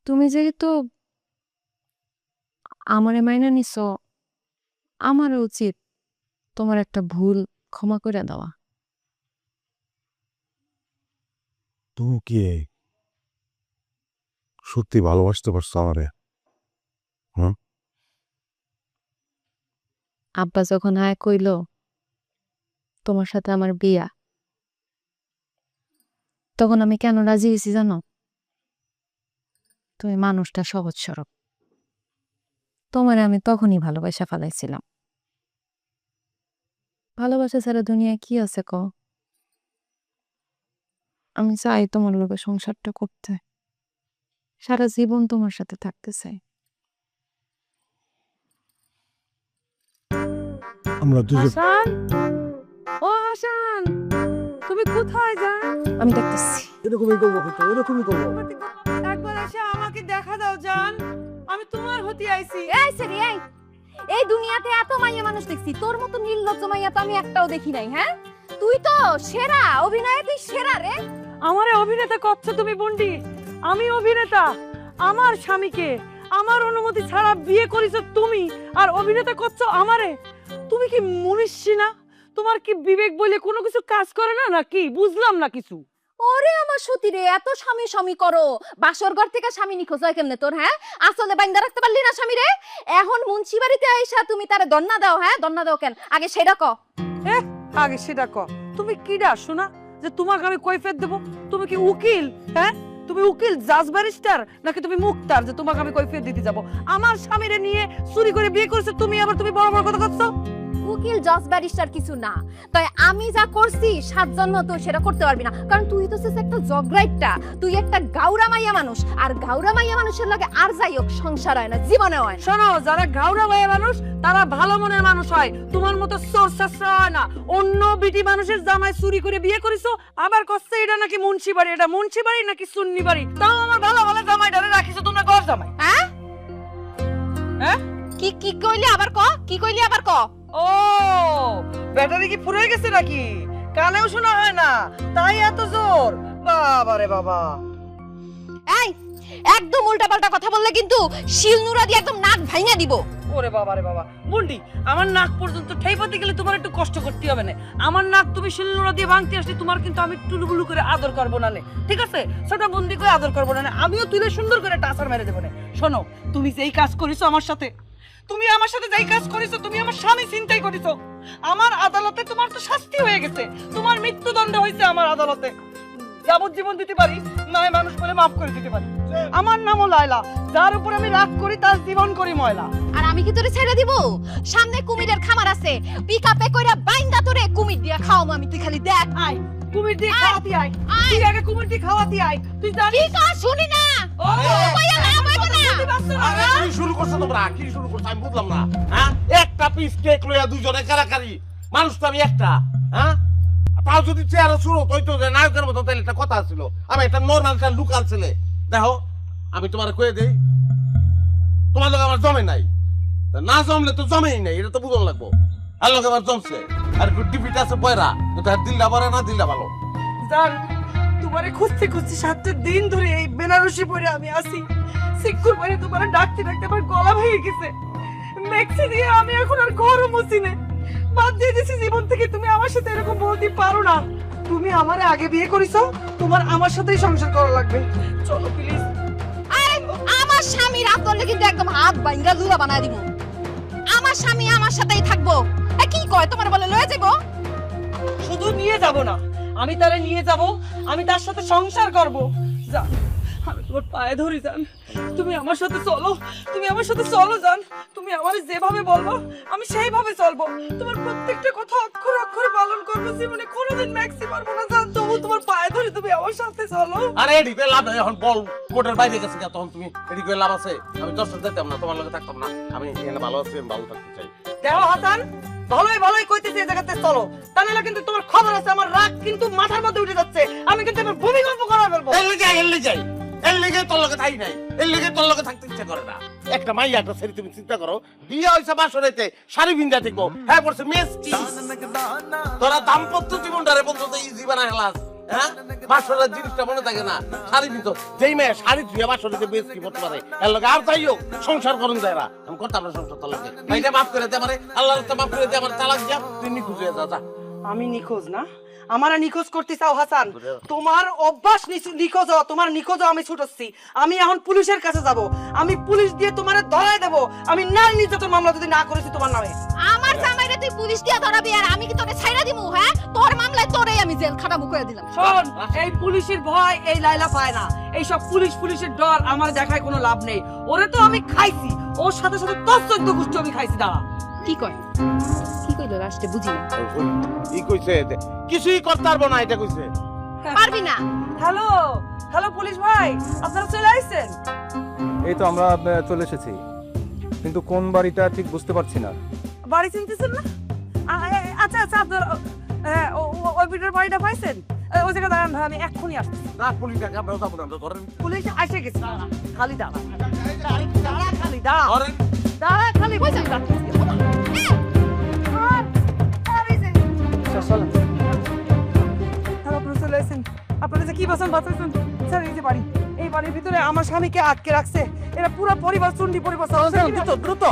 তুমি যেহেতু আমারে মাইনা নিছো, আমারও উচিত তোমার একটা ভুল ক্ষমা করে দেওয়া। তুমি কি সত্যি ভালোবাসতে পারছো আমারে? আব্বা যখন আয় কইল তোমার সাথে আমার বিয়া, তখন আমি কেন রাজি হয়েছি জানো? তুমি মানুষটা সহজ সরল, তোমারে আমি তখনই ভালোবাসা ফেলাইছিলাম। ভালোবাসা ছাড়া দুনিয়ায় কি আছে ক? আমি চাই তোমার লোকের সংসারটা করতে, সারা জীবন তোমার সাথে থাকতে চাই। আমরা দুজন হাসান, ও হাসান, তুমি কোথায় যা? আমি দেখতেছি। এরকমই করবো, এরকমই করবো। একবার এসে আমাকে দেখা দাও জান, আমি তোমার হতে আইছি। এই সেরি এই, এই দুনিয়াতে এত মাইয়া মানুষ দেখছি, তোর মতো নির্লজ্জ মাইয়া তো আমি একটাও দেখি নাই। হ্যাঁ, তুই তো সেরা অভিনয়ে, তুই সেরা রে। আমারে অভিনেতা করছো তুমি বন্ডি? আমি অভিনেতা? আমার স্বামীকে আমার অনুমতি ছাড়া বিয়ে করেছো তুমি, আর অভিনেতা করছো আমারে? তুমি কি মনীষী না? তোমার কি বিবেক বলে কোনো কিছু কাজ করে না নাকি? বুঝলাম না কিছু। ওরে আমার সতী রে, এত স্বামী স্বামী করো, বাসর ঘর থেকে স্বামী নিখোঁজ হয় কেমনে তোর? হ্যাঁ, আসলে বাইন্দা রাখতে পারলি না স্বামী রে? এখন মুন্সি বাড়িতে আইসা তুমি তারে দন্না দাও। হ্যাঁ, দন্না দাও কেন? আগে সেটা ক। আগে সেটা ক, তুমি কিডা শোনা যে তোমাকে আমি কৈফিয়ত দেব? তুমি কি উকিল? হ্যাঁ, তুমি উকিল, জাজ, ব্যারিস্টার, নাকি তুমি মুক্তার যে তোমাকে আমি কৈফিয়ত দিতে যাব? আমার স্বামীরে নিয়ে চুরি করে বিয়ে করেছো তুমি, আবার তুমি বড় বড় কথা করছো। উকিল, জজ, ব্যারিস্টার কিছু না, তাই আমি যা করছি 7 জন্ম তো সেটা করতে পারবি না, কারণ তুই তো একটা জগরাইটটা, তুই একটা গাউরা মাইয়া মানুষ, আর গাউরা মাইয়া মানুষের লাগে আর যাই হোক সংসার হয় না, জীবনে হয় না। শোনো, যারা গাউরা মাইয়া মানুষ তারা ভালো মনের মানুষ হয়, তোমার মতো সোর্সাসরা হয় না। অন্য বিটি মানুষের জামাই চুরি করে বিয়ে করেছো, আবার কষ্ট এটা নাকি মুন্সি বাড়ি, এটা মুন্সি বাড়ি নাকি সুন্নি বাড়ি? তাও আমার ভালো ভালো জামাই ধরে রাখিছো তোমরা, ঘর জামাই। হ্যাঁ হ্যাঁ, কি কি কইলি আবার ক, কি কইলি আবার ক? ও, ব্যাটারি কি ফুরিয়ে গেছে নাকি? কানেও শোনা হয় না, তাই এত জোর? বাবা রে বাবা। এই, একদম উল্টাপাল্টা কথা বললে কিন্তু শিলনুরা দিয়ে একদম নাক ভাঙা দিব। ওরে বাবা রে বাবা, বুন্ডি, আমার নাক পর্যন্ত ঠেইপাতে গেলে তোমার একটু কষ্ট করতে হবে না। আমার নাক তুমি শিলনোড়া দিয়ে ভাঙতে আসলে তোমার কিন্তু আমি টুলুগুলু করে আদর করবো না, ঠিক আছে? ছোট বন্দি করে আদর করবো না, আমিও তুলে সুন্দর করে টাসার মেরে দেবো না। শোনো, তুমি যেই কাজ করেছো আমার সাথে, তুমি আমার সাথে যেই কাজ করেছো, তুমি আমার স্বামী চিন্তাই করেছো। আমার আদালতে তোমার তো শাস্তি হয়ে গেছে, তোমার মৃত্যুদণ্ড হয়েছে আমার আদালতে। যাবজ্জীবন দিতে পারি, নয় মানুষ বলে মাফ করে দিতে পারি। আমার নামও লায়লা, যার উপর আমি রাগ করি তার জীবন করি ময়লা। আর আমি কি তোরে ছেড়ে দিব? সামনে কুমিরের খামার আছে, পিকআপে কইরা বাইন্দা তোরে কুমির দিয়া খাওয়াম আমি, তুই খালি দেখ। আয়, কুমির দিয়ে খাওয়াতি আয়, তুই আগে কুমির দিয়ে খাওয়াতি আয়। তুই জানিস কি কর শুনি না? ও কইয়া না, কইবো না। আরে কি শুরু করছো তোমরা? কি শুরু করছো আমি বুঝলাম না। হ্যাঁ, একটা পিস কেক লইয়া দুজনে কারাকারি। মানুষ তো আমি একটা। হ্যাঁ, তাও যদি চেহারা শুরু হইতো যে নায়কের মতো, তাহলে একটা কথা ছিল। আমি একটা নর্মাল একটা লুকাল ছেলে। দেখো, আমি তোমার কয়ে দেই, তোমার লোক আমার জমে নাই। না জমলে তো জমেই নাই, এটা তো বুঝন লাগবো। আর লোক আমার জমছে, আর একটু ডিফিট আছে পয়রা, তার দিলটা পরে না, দিলটা ভালো। জান, তোমারে খুঁজতে খুঁজতে 7 দিন ধরে এই বেনারসি পরে আমি আসি। সিক্কুর পরে তোমার ডাকতে ডাকতে আমার গলা ভেঙে গেছে। মেক্সি দিয়ে আমি এখন আর ঘরও মুছি না, বাদ দিয়ে দিছি জীবন থেকে। তুমি আমার সাথে এরকম বলতে পারো না। তুমি আমারে আগে বিয়ে করেছো, তোমার আমার সাথেই সংসার করা লাগবে। চলো প্লিজ। আরে আমার স্বামী রাত করলে কিন্তু একদম হাত বাইঙ্গা লুলা বানায় দিব। আমার স্বামী আমার সাথেই থাকবো। এ কি কয়, তোমার বলে লয়ে যাবো? শুধু নিয়ে যাব না, আমি তারে নিয়ে যাব, আমি তার সাথে সংসার করব। যা, আমি তোমার পায়ে ধরি জান, তুমি আমার সাথে চলো, তুমি আমার সাথে চলো জান। তুমি আমারে যেভাবে বলবো আমি সেইভাবে চলবো, তোমার প্রত্যেকটা কথা অক্ষরে অক্ষরে পালন করবো। জীবনে কোনোদিন ম্যাক্সি পারবো না জান, তবু তোমার পায়ে ধরি, তুমি আমার সাথে চলো। আরে এডি করে লাভ নাই, এখন বল কোর্টের বাইরে গেছে গা, তখন তুমি এডি করে লাভ আছে? আমি দর্শক যেতাম না, তোমার লগে থাকতাম না। আমি এখানে ভালো আছি, আমি ভালো থাকতে চাই। দেখো হাসান, ভালোই ভালোই কইতেছি এই জায়গাতে চলো, তা নাহলে কিন্তু তোমার খবর আছে, আমার রাগ কিন্তু মাথার মধ্যে উঠে যাচ্ছে। আমি কিন্তু এবার ভূমিকম্প করে ফেলবো। এর লেগে তোর লগে থাই নাই, এর লেগে তোর লগে থাকতে ইচ্ছা করে না। একটা মাইয়া একটা ছেলে, তুমি চিন্তা করো, বিয়ে হয়েছে বাসরেতে, শাড়ি ভিন্দা দেখবো, হ্যাঁ পড়ছে মেসটি। তোরা দাম্পত্য জীবনটারে বলতো তো ইজি বানা হেলাস। হ্যাঁ, বাসরের জিনিসটা মনে থাকে না। শাড়ি ভিতো, যেই মেয়ে শাড়ি ধুয়ে বাসরেতে মেসটি করতে পারে, এর লগে আর তাই হোক সংসার করুন যায় না। আমি করতাম না সংসার তোর লগে। ভাইটা মাফ করে দে আমারে, আল্লাহর রাস্তা মাফ করে দে আমার, তালাক দিয়া তুই নিখোঁজ হয়ে যা। আমি নিখোঁজ না? আমারা নিখোঁজ করতে চাও হাসান? তোমার অভ্যাস নিখোঁজ, তোমার নিখোঁজ আমি ছুটছি। আমি এখন পুলিশের কাছে যাব, আমি পুলিশ দিয়ে তোমারে ধরায় দেব। আমি নারী নির্যাতন মামলা যদি না করেছি তোমার নামে। আমার জামাইরে তুই পুলিশ দিয়া ধরাবি, আর আমি কি তোরে ছাইড়া দিমু? হ্যাঁ, তোর মামলায় তোরেই আমি জেল খাটাবো করে দিলাম। শোন, এই পুলিশের ভয় এই লাইলা পায় না। এই সব পুলিশের ডর আমার দেখায় কোনো লাভ নেই। ওরে তো আমি খাইছি, ওর সাথে সাথে তোর 14 গোষ্ঠী আমি খাইছি। দাঁড়া, কি কয়, কি কইলো লাস্টে বুঝি না। কি কইছে? কিছুই করতে পারবো না, এটা কইছে। পারবি না? হ্যালো হ্যালো পুলিশ ভাই, আপনারা চলে আইছেন? এই তো আমরা চলে এসেছি, কিন্তু কোন বাড়িটা ঠিক বুঝতে পারছি না। বাড়ি চিনতেছেন না? আচ্ছা আচ্ছা আপনার ওই ভিডিওর বাড়িটা পাইছেন? ওই জায়গায় দাঁড়ান ভাই, আমি এক্ষুনি আসতেছি। না পুলিশ ডাকে আমরা যাবো না, আমরা ধরেন। পুলিশ এসে গেছে। খালি দাঁড়া, দাঁড়া, খালি দাঁড়া, ধরেন। দাঁড়া, খালি বসে যাচ্ছিস। আপনারা চলে এসেছেন, আপনারা যে কি বাঁচান বাঁচাইছেন স্যার। এই যে বাড়ি, এই বাড়ির ভিতরে আমার স্বামীকে আটকে রাখছে এরা, পুরো পরিবার চুন্ডি পরিবার। দ্রুত দ্রুত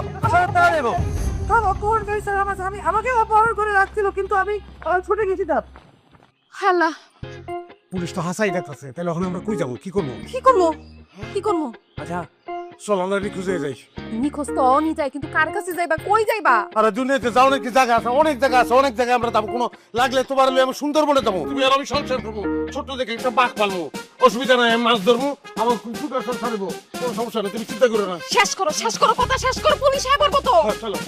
দেবো। অপহরণ করে স্যার আমার স্বামী, আমাকে অপহরণ করে রাখছিল, কিন্তু আমি ছুটে গেছিলাম। হাল্লা, পুলিশ তো হাসাই দেখতেছে, তাহলে এখন আমরা কই যাবো, কি করবো? কি করবো কি করবো? আচ্ছা চল আমরা খুঁজে যাই। নিখোঁজ তো অনি যায়, কিন্তু কার কাছে যাইবা, কই যাইবা? আরে দুনিয়াতে যাও নাকি জায়গা আছে, অনেক জায়গা আছে, অনেক জায়গায় আমরা যাবো। কোনো লাগলে তোমার আমি সুন্দরবনে যাবো, তুমি আর আমি সংসার করবো, ছোট্ট দেখে একটা বাঘ পালবো, অসুবিধা নাই, আমি মাছ ধরবো, আমার কুকুর ছাড়বো, কোনো সমস্যা নেই, তুমি চিন্তা করো না। শেষ করো কথা শেষ করো, পুলিশ আয় করবো তো। চলো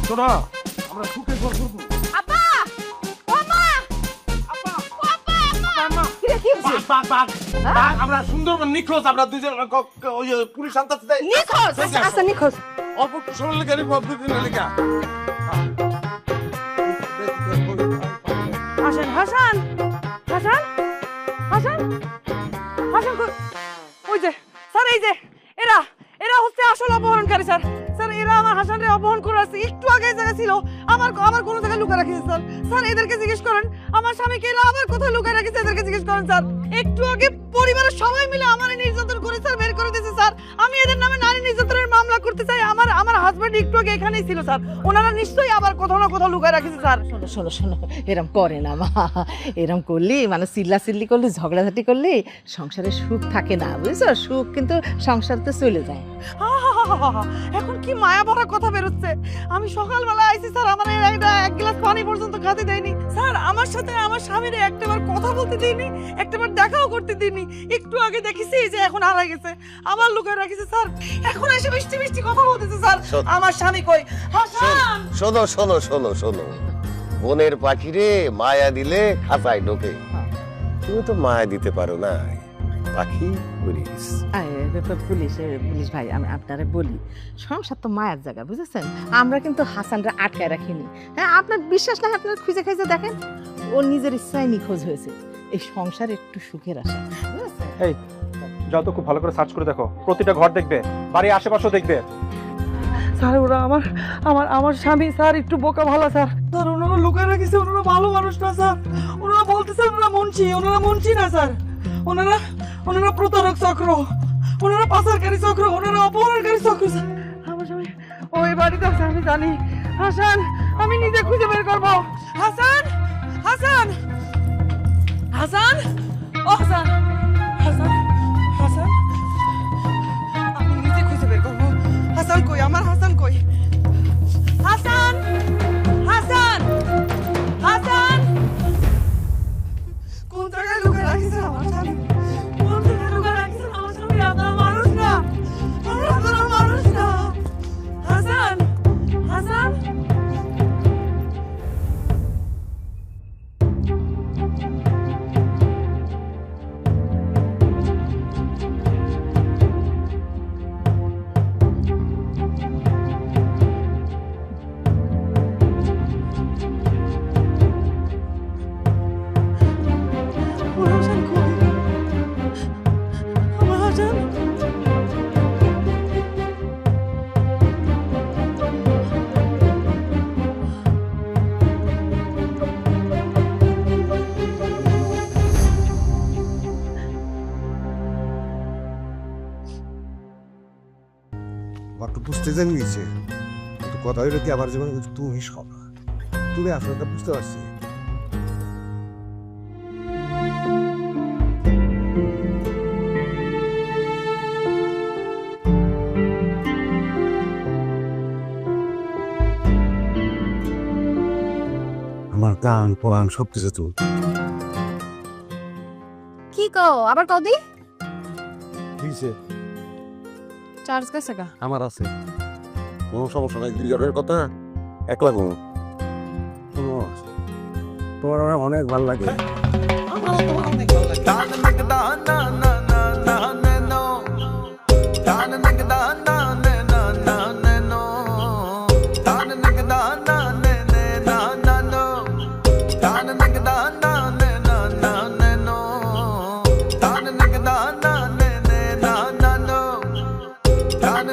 শোনা, আমরা সুখে ঘর করবো। আপা, ও মা, আপা, ও আপা, আম্মা, কি রে, কি হইছে? বাঘ, আমরা সুন্দরবন নিখোঁজ, আমরা দুজন ওই পুলিশ আনতে নিখোঁজ? আচ্ছা নিখোঁজ। অল্প একটু সময় লেগে দিনের লেখা। হাসান, হাসান, হাসান, হাসান, হাসান, ওই যে স্যার, এই যে এরা এরা হচ্ছে আসল অপহরণকারী স্যার। স্যার এরা আমার হাসানরে অপহরণ করে আসছে, একটু আগে এই জায়গায় ছিল, আমার কোনো জায়গায় লুকায় রাখিছে স্যার। স্যার এদেরকে জিজ্ঞেস করেন আমার স্বামীকে এরা আবার কোথায় লুকায় রাখিছে, এদেরকে জিজ্ঞেস করেন স্যার। একটু আগে পরিবারের সবাই মিলে আমার নির্যাতন করে স্যার, বের করে দিয়েছে স্যার। আমি এদের নামে নারী নির্যাতনের মামলা করতে চাই। আমার হাজবেন্ড একটু আগে এখানেই ছিল স্যার, ওনারা নিশ্চয়ই আবার কোথাও না কোথাও লুকায় রাখিছে স্যার। শোনো শোনো শোনো, এরম করে না মা, এরম করলে মানে চিল্লাচিল্লি করলে, ঝগড়াঝাটি করলে সংসারে সুখ থাকে না, বুঝছো? সুখ কিন্তু সংসারতে চলে যায়। এখন কি মায়া ভরা কথা বেরোচ্ছে। আমি সকালবেলা আইছি স্যার, আমার এক গ্লাস পানি পর্যন্ত খেতে দেয়নি স্যার। আমার সাথে আমার স্বামীর একটাবার কথা বলতে দিইনি, একটাবার দেখাও করতে দিইনি। একটু আগে দেখেছি যে এখন হারা গেছে, আবার লুকায় রাখিছে স্যার। এখন এসে মিষ্টি মিষ্টি কথা বলতেছে স্যার। আমার স্বামী কই? হাসান, শোনো শোনো শোনো শোনো, বনের পাখিরে মায়া দিলে খাঁচায় ঢোকে, তুমি তো মায়া দিতে পারো না, পাখি পুলিশ। পুলিশ ভাই, আমি আপনারে বলি, সংসার তো মায়ের জায়গা, বুঝেছেন? আমরা কিন্তু হাসানরা আটকায় রাখিনি। হ্যাঁ, আপনার বিশ্বাস না, আপনার খুঁজে খুঁজে দেখেন, ও নিজের ইচ্ছায় নিখোঁজ হয়েছে। এই সংসার একটু সুখের আশা, বুঝেছেন? এই যাও তো, খুব ভালো করে সার্চ করে দেখো, প্রতিটা ঘর দেখবে, বাড়ির আশেপাশেও দেখবে। স্যার ওরা আমার স্বামী স্যার একটু বোকা ভালো স্যার। স্যার ওনারা লুকায় রাখিছে, ওনারা ভালো মানুষ না স্যার। ওনারা বলতেছে ওনারা মুন্সি না স্যার। ওনারা প্রতারক চক্র, ওনারা পাচারকারী চক্র, ওনারা অপহরণকারী চক্র স্যার। আমার স্বামী ওই বাড়িতে আছে, আমি জানি। হাসান, আমি নিজে খুঁজে বের করবো। হাসান, হাসান, হাসান, ও হাসান, হাসান, হাসান, আমি নিজে খুঁজে বের করবো। হাসান কই? আমার হাসান কই? হাসান, হাসান, হাসান, কোন জায়গায় লুকিয়ে রাখিস আমার স্বামী? কোন জায়গায় লুকিয়ে রাখিস আমার স্বামী? আপনার মানুষ না, আপনার মানুষ না। হাসান, হাসান, একটু বুঝতে জানি গেছে, কিন্তু কথা হইলো কি, আমার জীবনে কিন্তু তুমি সব, তুমি আসলে বুঝতে পারছি। আমার গান পোয়ান সবকিছু তো কি কও আবার কদি? কিছে চার্জ গেছে গা? আমার আছে, কোনো সমস্যা নাই, দুজনের কথা একলা কোনো। তোমার অনেক ভালো লাগে। আমার তোমার অনেক ভালো লাগে।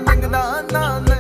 ਮੰਗਦਾ ਨਾ